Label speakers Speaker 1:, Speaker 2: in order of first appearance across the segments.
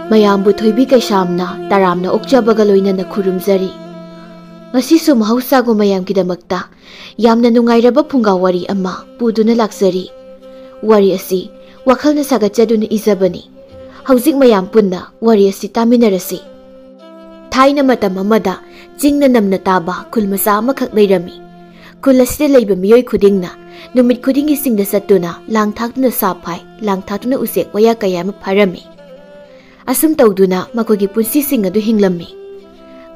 Speaker 1: ꯃꯌꯥꯝꯕꯨ ꯊꯣꯏꯕꯤ ꯀꯩꯁꯥꯝꯅ ꯇꯔꯥꯝꯅ ꯑꯣꯛꯆꯕꯒ ꯂꯣꯏꯅꯅ ꯈꯨꯔꯨꯝꯖꯔꯤ꯫ ꯉꯁꯤꯁꯨ ꯃꯍꯧꯁꯥꯒꯨꯝ ꯃꯌꯥꯝꯒꯤꯗꯃꯛꯇ ꯌꯥꯝꯅ ꯅꯨꯡꯉꯥꯏꯔꯕ ꯐꯨꯡꯒꯥ ꯋꯥꯔꯤ ꯑꯃ ꯄꯨꯗꯨꯅ ꯂꯥꯛꯆꯔꯤ꯫ ꯋꯥꯔꯤ ꯑꯁꯤ ꯋꯥꯈꯜꯅ ꯁꯥꯒꯠꯆꯗꯨꯅ ꯏꯖꯕꯅꯤ꯫ ꯍꯧꯖꯤꯛ ꯃꯌꯥꯝ ꯄꯨꯟꯅ ꯋꯥꯔꯤ ꯑꯁꯤ ꯇꯥꯃꯤꯟꯅꯔꯁꯤ꯫ ꯊꯥꯏꯅ ꯃꯇꯝ ꯑꯃꯗ ꯆꯤꯡꯅ ꯅꯝꯅ ꯇꯥꯕ ꯈꯨꯜ ꯃꯆꯥ ꯑꯃꯈꯛ ꯂꯩꯔꯝꯃꯤ꯫ ꯈꯨꯜ ꯑꯁꯤꯗ ꯂꯩꯕ ꯃꯤꯑꯣꯏ ꯈꯨꯗꯤꯡꯅ ꯅꯨꯃꯤꯠ ꯈꯨꯗꯤꯡꯒꯤ ꯆꯤꯡꯗ ꯆꯠꯇꯨꯅ ꯂꯥꯡ ꯊꯥꯛꯇꯨꯅ ꯁꯥ ꯐꯥꯏ, ꯂꯥꯡ ꯊꯥꯛꯇꯨꯅ ꯎꯆꯦꯛ ꯋꯥꯌꯥ ꯀꯌꯥ ꯑꯃ ꯐꯥꯔꯝꯃꯤ꯫ ꯑꯁꯨꯝ ꯇꯧꯗꯨꯅ ꯃꯈꯣꯏꯒꯤ ꯄꯨꯟꯁꯤꯁꯤꯡ ꯑꯗꯨ ꯍꯤꯡꯂꯝꯃꯤ꯫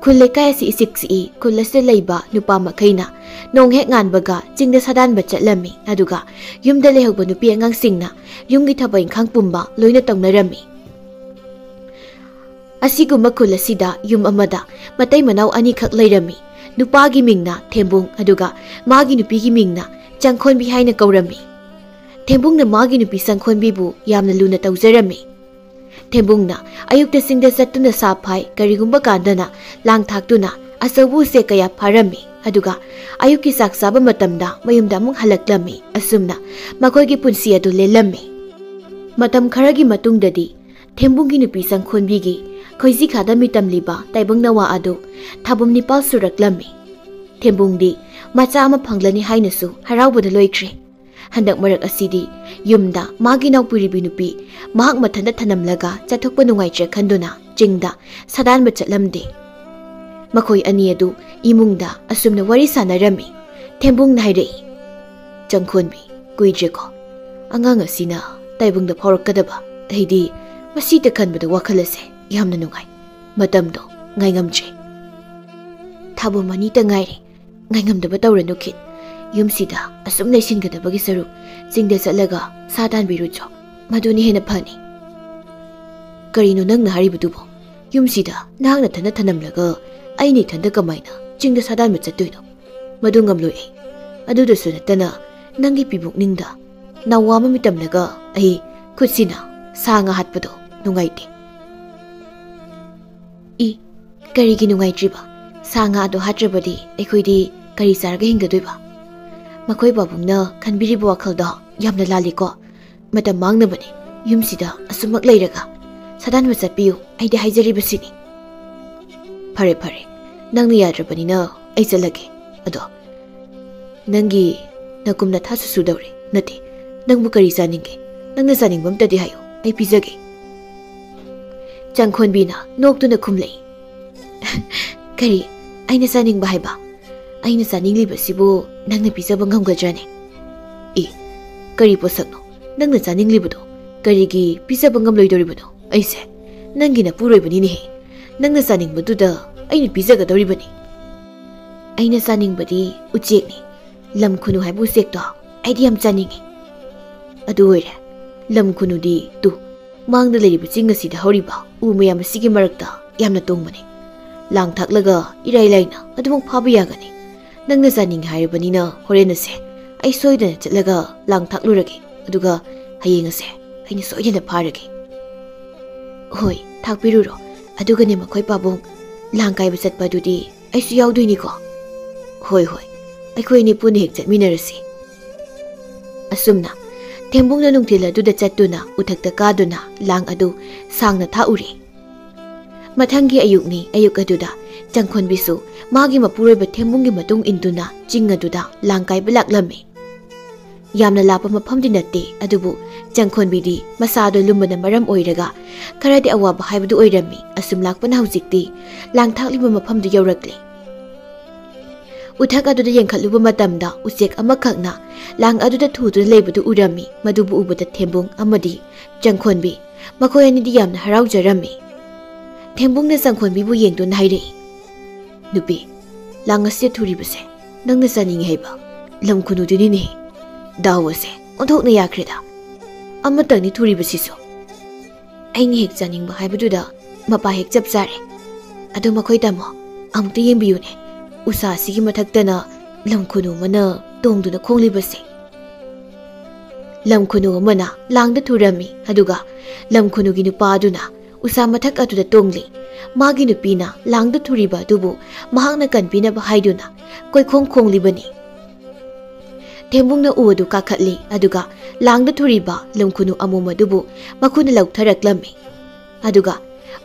Speaker 1: ꯈꯨꯜ ꯂꯩꯀꯥꯏ ꯑꯁꯤ ꯏꯆꯤꯛ ꯆꯤꯛꯏ꯫ ꯈꯨꯜ ꯑꯁꯤꯗ ꯂꯩꯕ ꯅꯨꯄꯥ ꯃꯈꯩꯅ ꯅꯣꯡ ꯍꯦꯛ ꯉꯥꯟꯕꯒ ꯆꯤꯡꯗ ꯁꯥꯗꯥꯟꯕ ꯆꯠꯂꯝꯃꯤ, ꯑꯗꯨꯒ ꯌꯨꯝꯗ ꯂꯩꯍꯧꯕ ꯅꯨꯄꯤ ꯑꯉꯥꯡꯁꯤꯡꯅ ꯌꯨꯝꯒꯤ ꯊꯕꯛ ꯏꯪꯈꯥꯡ ꯄꯨꯝꯕ ꯂꯣꯏꯅ ꯇꯧꯅꯔꯝꯃꯤ꯫ ꯑꯁꯤꯒꯨꯝꯕ ꯈꯨꯜ ꯑꯁꯤꯗ ꯌꯨꯝ ꯑꯃꯗ ꯃꯇꯩ ꯃꯅꯥꯎ ꯑꯅꯤꯈꯛ ꯂꯩꯔꯝꯃꯤ꯫ ꯅꯨꯄꯥꯒꯤ ꯃꯤꯡꯅ ꯊꯦꯝꯕꯨꯡ, ꯑꯗꯨꯒ ꯃꯥꯒꯤ ꯅꯨꯄꯤꯒꯤ ꯃꯤꯡꯅ ꯆꯪꯈꯣꯟꯕꯤ ꯍꯥꯏꯅ ꯀꯧꯔꯝꯃꯤ꯫ ꯊꯦꯝꯕꯨꯡꯅ ꯃꯥꯒꯤ ꯅꯨꯄꯤ ꯆꯪꯈꯣꯟꯕꯤꯕꯨ ꯌꯥꯝꯅ ꯂꯨꯅ ꯇꯧꯖꯔꯝꯃꯤ꯫ ꯊꯦꯝꯕꯨꯡꯅ ꯑꯌꯨꯛꯇ ꯆꯤꯡꯗ ꯆꯠꯇꯨꯅ ꯁꯥ ꯐꯥꯏ, ꯀꯔꯤꯒꯨꯝꯕ ꯀꯥꯟꯗꯅ ꯂꯥꯡ ꯊꯥꯛꯇꯨꯅ ꯑꯆꯧꯕ ꯎꯆꯦꯛ ꯀꯌꯥ ꯐꯥꯔꯝꯃꯤ, ꯑꯗꯨꯒ ꯑꯌꯨꯛꯀꯤ ꯆꯥꯛ ꯆꯥꯕ ꯃꯇꯝꯗ ꯃꯌꯨꯝꯗ ꯑꯃꯨꯛ ꯍꯜꯂꯛꯂꯝꯃꯤ꯫ ꯑꯁꯨꯝꯅ ꯃꯈꯣꯏꯒꯤ ꯄꯨꯟꯁꯤ ꯑꯗꯨ ꯂꯦꯜꯂꯝꯃꯤ꯫ ꯃꯇꯝ ꯈꯔꯒꯤ ꯃꯇꯨꯡꯗꯗꯤ ꯊꯦꯝꯕꯨꯡꯒꯤ ꯅꯨꯄꯤ ꯆꯪꯈꯣꯟꯕꯤꯒꯤ ꯈꯣꯏꯖꯤ ꯈꯥꯗ ꯃꯤꯇꯝꯂꯤꯕ ꯇꯥꯏꯕꯪ ꯅꯋꯥ ꯑꯗꯨ ꯊꯥꯕꯨꯝ 9 ꯁꯨꯔꯛꯂꯝꯃꯤ꯫ ꯊꯦꯝꯕꯨꯡꯗꯤ ꯃꯆꯥ ꯑꯃ ꯐꯪꯂꯅꯤ ꯍꯥꯏꯅꯁꯨ ꯍꯔꯥꯎꯕꯗ ꯂꯣꯏꯈ꯭ꯔꯦ꯫ ꯍꯟꯗꯛ ꯃꯔꯛ ꯑꯁꯤꯗꯤ ꯌꯨꯝꯗ ꯃꯥꯒꯤ ꯅꯥꯎꯄꯤꯔꯤꯕꯤ ꯅꯨꯄꯤ ꯃꯍꯥꯛ ꯃꯊꯟꯇ ꯊꯅꯝꯂꯒ ꯆꯠꯊꯣꯛꯄ ꯅꯨꯡꯉꯥꯏꯇ꯭ꯔꯦ ꯈꯟꯗꯨꯅ ꯆꯤꯡꯗ ꯁꯥꯗꯥꯟꯕ ꯆꯠꯂꯝꯗꯦ꯫ ꯃꯈꯣꯏ ꯑꯅꯤ ꯑꯗꯨ ꯏꯃꯨꯡꯗ ꯑꯁꯨꯝꯅ ꯋꯥꯔꯤ ꯁꯥꯟꯅꯔꯝꯃꯤ꯫ ꯊꯦꯝꯕꯨꯡꯅ ꯍꯥꯏꯔꯛꯏ, "ꯆꯪꯈꯣꯟꯕꯤ, ꯀꯨꯏꯗ꯭ꯔꯦꯀꯣ ꯑꯉꯥꯡ ꯑꯁꯤꯅ ꯇꯥꯏꯕꯪꯗ ꯐꯥꯎꯔꯛꯀꯗꯕ꯫ ꯑꯩꯗꯤ ꯃꯁꯤꯗ ꯈꯟꯕꯗ ꯋꯥꯈꯜ ꯑꯁꯦ ꯌꯥꯝꯅ ꯅꯨꯡꯉꯥꯏ꯫ ꯃꯇꯝꯗꯣ ꯉꯥꯏꯉꯝꯗ꯭ꯔꯦ꯫ ꯊꯥꯕꯨꯝ 2ꯇ ꯉꯥꯏꯔꯦ꯫ ꯉꯥꯏꯉꯝꯗꯕ ꯇꯧꯔꯅꯨ ꯈꯤꯠ꯫ ꯌꯨꯝꯁꯤꯗ ꯑꯁꯨꯝ ꯂꯩꯁꯤꯟꯒꯗꯕꯒꯤ ꯁꯔꯨꯛ ꯆꯤꯡꯗ ꯆꯠꯂꯒ ꯁꯥ ꯇꯥꯟꯕꯤꯔꯨꯆꯣ, ꯃꯗꯨꯅ ꯍꯦꯟꯅ ꯐꯅꯤ." "ꯀꯔꯤꯅꯣ ꯅꯪꯅ ꯍꯥꯏꯔꯤꯕꯗꯨꯕꯣ? ꯌꯨꯝꯁꯤꯗ ꯅꯍꯥꯛꯅ ꯊꯟꯗ ꯊꯅꯝꯂꯒ ꯑꯩꯅ ꯏꯊꯟꯗ ꯀꯃꯥꯏꯅ ꯆꯤꯡꯗ ꯁꯥꯗꯥꯟꯕ ꯆꯠꯇꯣꯏꯅꯣ? ꯃꯗꯨ ꯉꯝꯂꯣꯏ ꯑꯩ꯫ ꯑꯗꯨꯗꯁꯨ ꯅꯠꯇꯅ ꯅꯪꯒꯤ ꯄꯤꯕꯨꯛꯅꯤꯡꯗ ꯅꯥꯎꯋꯥ ꯑꯃ ꯃꯤꯇꯝꯂꯒ ꯑꯩ ꯈꯨꯠꯁꯤꯅ ꯁꯥ ꯉꯥ ꯍꯥꯠꯄꯗꯣ ꯅꯨꯡꯉꯥꯏꯇꯦ." "ꯀꯔꯤꯒꯤ ꯅꯨꯡꯉꯥꯏꯇ꯭ꯔꯤꯕ? ꯁꯥ ꯉꯥ ꯑꯗꯨ ꯍꯥꯠꯇ꯭ꯔꯕꯗꯤ ꯑꯩꯈꯣꯏꯗꯤ ꯀꯔꯤ ꯆꯥꯔꯒ ꯍꯤꯡꯒꯗꯣꯏꯕ?" "ꯃꯈꯣꯏ ꯄꯥꯕꯨꯡꯅ ꯈꯟꯕꯤꯔꯤꯕ ꯋꯥꯈꯜꯗꯣ ꯌꯥꯝꯅ ꯂꯥꯜꯂꯤꯀꯣ꯫ ꯃꯇꯝ ꯃꯥꯡꯅꯕꯅꯤ ꯌꯨꯝꯁꯤꯗ ꯑꯁꯨꯝꯃꯛ ꯂꯩꯔꯒ꯫ ꯁꯥꯗꯥꯟꯕ ꯆꯠꯄꯤꯌꯨ, ꯑꯩꯗꯤ ꯍꯥꯏꯖꯔꯤꯕꯁꯤꯅꯤ." "ꯐꯔꯦ ꯐꯔꯦ, ꯅꯪꯅ ꯌꯥꯗ꯭ꯔꯕꯅꯤꯅ ꯑꯩ ꯆꯠꯂꯒꯦ꯫ ꯑꯗꯣ ꯅꯪꯒꯤ ꯅꯀꯨꯝ ꯅꯊꯥꯁꯨ ꯁꯨꯗꯧꯔꯦ꯫ ꯅꯠꯇꯦ, ꯅꯪꯕꯨ ꯀꯔꯤ ꯆꯥꯅꯤꯡꯒꯦ? ꯅꯪꯅ ꯆꯥꯅꯤꯡꯕ ꯑꯝꯇꯗꯤ ꯍꯥꯏꯌꯨ, ꯑꯩ ꯄꯤꯖꯒꯦ." ꯆꯪꯈꯣꯟꯕꯤꯅ ꯅꯣꯛꯇꯨꯅ ꯈꯨꯝꯂꯛꯏ, "ꯀꯔꯤ ꯑꯩꯅ ꯆꯥꯅꯤꯡꯕ ꯍꯥꯏꯕ? ꯑꯩꯅ ꯆꯥꯅꯤꯡꯂꯤꯕꯁꯤꯕꯨ ꯅꯪꯅ ꯄꯤꯖꯕ ꯉꯝꯒꯗ꯭ꯔꯅꯦ?" "ꯀꯔꯤ ꯄꯣꯠꯁꯛꯅꯣ ꯅꯪꯅ ꯆꯥꯅꯤꯡꯂꯤꯕꯗꯣ? ꯀꯔꯤꯒꯤ ꯄꯤꯖꯕ ꯉꯝꯂꯣꯏꯗꯧꯔꯤꯕꯅꯣ? ꯑꯩꯁꯦ ꯅꯪꯒꯤ ꯅꯄꯨꯔꯣꯏꯕꯅꯤꯅꯦꯍꯦ꯫ ꯅꯪꯅ ꯆꯥꯅꯤꯡꯕꯗꯨꯗ ꯑꯩꯅ ꯄꯤꯖꯒꯗꯧꯔꯤꯕꯅꯤ." "ꯑꯩꯅ ꯆꯥꯅꯤꯡꯕꯗꯤ ꯎꯆꯦꯛꯅꯤ꯫ ꯂꯝ ꯈꯨꯅꯨ ꯍꯥꯏꯕ ꯎꯆꯦꯛꯇꯣ ꯑꯩꯗꯤ ꯌꯥꯝ ꯆꯥꯅꯤꯡꯉꯤ." "ꯑꯗꯨ ꯑꯣꯏꯔꯦ, ꯂꯝ ꯈꯨꯅꯨꯗꯤ ꯃꯥꯡꯗ ꯂꯩꯔꯤꯕ ꯆꯤꯡ ꯑꯁꯤꯗ ꯍꯧꯔꯤꯕ ꯎ ꯃꯌꯥꯝ ꯑꯁꯤꯒꯤ ꯃꯔꯛꯇ ꯌꯥꯝꯅ ꯇꯣꯡꯕꯅꯤ꯫ ꯂꯥꯡ ꯊꯥꯛꯂꯒ ꯏꯔꯥꯏ ꯂꯥꯏꯅ ꯑꯗꯨꯃꯛ ꯐꯥꯕ ꯌꯥꯒꯅꯤ꯫ ꯅꯪꯅ ꯆꯥꯅꯤꯡꯉꯤ ꯍꯥꯏꯔꯕꯅꯤನ ꯍꯣꯔꯦꯟ ꯑꯁꯦ ꯑꯩ ꯁꯣꯏꯗꯅ ꯆꯠꯂꯒ ꯂꯥꯡ ꯊꯥꯛꯂꯨꯔꯒꯦ, ꯑꯗꯨꯒ ꯍꯌꯦꯡ ꯑꯁꯦ ꯑꯩꯅ ꯁꯣꯏꯗꯅ ꯐꯥꯔꯒꯦ." "ꯍꯣꯏ, ꯊꯥꯛꯄꯤꯔꯨꯔꯣ꯫ ꯑꯗꯨꯒꯅꯦ ꯃꯈꯣꯏ ꯄꯥꯕꯨꯡ, ꯂꯥꯡ ꯀꯥꯏꯕ ꯆꯠꯄ ꯑꯗꯨꯗꯤ ꯑꯩꯁꯨ ꯌꯥꯎꯗꯣꯏꯅꯤꯀꯣ?" "ꯍꯣꯏ ꯍꯣꯏ, ꯑꯩꯈꯣꯏ ꯑꯅꯤ ꯄꯨꯟꯅ ꯍꯦꯛ ꯆꯠꯃꯤꯟꯅꯔꯁꯤ." ꯑꯁꯨꯝꯅ ꯊꯦꯝꯕꯨꯡꯅ ꯅꯨꯡꯊꯤꯜ ꯑꯗꯨꯗ ꯆꯠꯇꯨꯅ ꯎꯊꯛꯇ ꯀꯥꯗꯨꯅ ꯂꯥꯡ ꯑꯗꯨ ꯁꯥꯡꯅ ꯊꯥꯛꯎꯔꯦ꯫ ꯃꯊꯪꯒꯤ ꯑꯌꯨꯛꯅꯤ꯫ ꯑꯌꯨꯛ ꯑꯗꯨꯗ ꯆꯪꯈꯣꯟꯕꯤꯁꯨ ꯃꯥꯒꯤ ꯃꯄꯨꯔꯣꯏꯕ ꯊꯦꯝꯕꯨꯡꯒꯤ ꯃꯇꯨꯡ ꯏꯟꯗꯨꯅ ꯆꯤꯡ ꯑꯗꯨꯗ ꯂꯥꯡ ꯀꯥꯏꯕ ꯂꯥꯛꯂꯝꯃꯤ꯫ ꯌꯥꯝꯅ ꯂꯥꯞꯄ ꯃꯐꯝꯗꯤ ꯅꯠꯇꯦ, ꯑꯗꯨꯕꯨ ꯆꯪꯈꯣꯟꯕꯤꯗꯤ ꯃꯁꯥꯗꯣ ꯂꯨꯝꯕꯅ ꯃꯔꯝ ꯑꯣꯏꯔꯒ ꯈꯔꯗꯤ ꯑꯋꯥꯕ ꯍꯥꯏꯕꯗꯨ ꯑꯣꯏꯔꯝꯃꯤ꯫ ꯑꯁꯨꯝ ꯂꯥꯛꯄꯅ ꯍꯧꯖꯤꯛꯇꯤ ꯂꯥꯡ ꯊꯥꯛꯂꯤꯕ ꯃꯐꯝꯗꯨ ꯌꯧꯔꯛꯂꯦ꯫ ꯎꯊꯛ ꯑꯗꯨꯗ ꯌꯦꯡꯈꯠꯂꯨꯕ ꯃꯇꯝꯗ ꯎꯆꯦꯛ ꯑꯃꯈꯛꯅ ꯂꯥꯡ ꯑꯗꯨꯗ ꯊꯨꯗꯨꯅ ꯂꯩꯕꯗꯨ ꯎꯔꯝꯃꯤ꯫ ꯃꯗꯨꯕꯨ ꯎꯕꯗ ꯊꯦꯝꯕꯨꯡ ꯑꯃꯗꯤ ꯆꯪꯈꯣꯟꯕꯤ ꯃꯈꯣꯏ ꯑꯅꯤꯗꯤ ꯌꯥꯝꯅ ꯍꯔꯥꯎꯖꯔꯝꯃꯤ꯫ ꯊꯦꯝꯕꯨꯡꯅ ꯆꯪꯈꯣꯟꯕꯤꯕꯨ ꯌꯦꯡꯗꯨꯅ ꯍꯥꯏꯔꯛꯏ, "ꯅꯨꯄꯤ, ꯂꯥꯡ ꯑꯁꯤꯗ ꯊꯨꯔꯤꯕꯁꯦ ꯅꯪꯅ ꯆꯥꯅꯤꯡꯉꯤ ꯍꯥꯏꯕ ꯂꯝ ꯈꯨꯅꯨꯗꯨꯅꯤꯅꯦ꯫ ꯗꯥꯎ ꯑꯁꯦ ꯑꯣꯟꯊꯣꯛꯅ ꯌꯥꯈ꯭ꯔꯦꯗ꯫ ꯑꯃꯇꯪꯅꯤ ꯊꯨꯔꯤꯕꯁꯤꯁꯨ꯫ ꯑꯩꯅ ꯍꯦꯛ ꯆꯥꯅꯤꯡꯕ ꯍꯥꯏꯕꯗꯨꯗ ꯃꯄꯥ ꯍꯦꯛ ꯆꯞ ꯆꯥꯔꯦ꯫ ꯑꯗꯣ ꯃꯈꯣꯏ ꯇꯥꯃꯣ, ꯑꯃꯨꯛꯇ ꯌꯦꯡꯕꯤꯌꯨꯅꯦ, ꯎꯁꯥ ꯑꯁꯤꯒꯤ ꯃꯊꯛꯇꯅ ꯂꯝ ꯈꯨꯅꯨ ꯑꯃꯅ ꯇꯣꯡꯗꯨꯅ ꯈꯣꯡꯂꯤꯕꯁꯦ." ꯂꯝ ꯈꯨꯅꯨ ꯑꯃꯅ ꯂꯥꯡꯗ ꯊꯨꯔꯝꯃꯤ, ꯑꯗꯨꯒ ꯂꯝ ꯈꯨꯅꯨꯒꯤ ꯅꯨꯄꯥ ꯑꯗꯨꯅ ꯎꯁꯥ ꯃꯊꯛ ꯑꯗꯨꯗ ꯇꯣꯡꯂꯤ꯫ ꯃꯥꯒꯤ ꯅꯨꯄꯤꯅ ꯂꯥꯡꯗ ꯊꯨꯔꯤꯕ ꯑꯗꯨꯕꯨ ꯃꯍꯥꯛꯅ ꯀꯟꯕꯤꯅꯕ ꯍꯥꯏꯗꯨꯅ ꯀꯣꯏꯈꯣꯡ ꯈꯣꯡꯂꯤꯕꯅꯤ꯫ ꯊꯦꯝꯕꯨꯡꯅ ꯎ ꯑꯗꯨ ꯀꯥꯈꯠꯂꯤ, ꯑꯗꯨꯒ ꯂꯥꯡꯗ ꯊꯨꯔꯤꯕ ꯂꯝ ꯈꯨꯅꯨ ꯑꯃꯣꯝ ꯑꯗꯨꯕꯨ ꯃꯈꯨꯅ ꯂꯧꯊꯔꯛꯂꯝꯃꯤ꯫ ꯑꯗꯨꯒ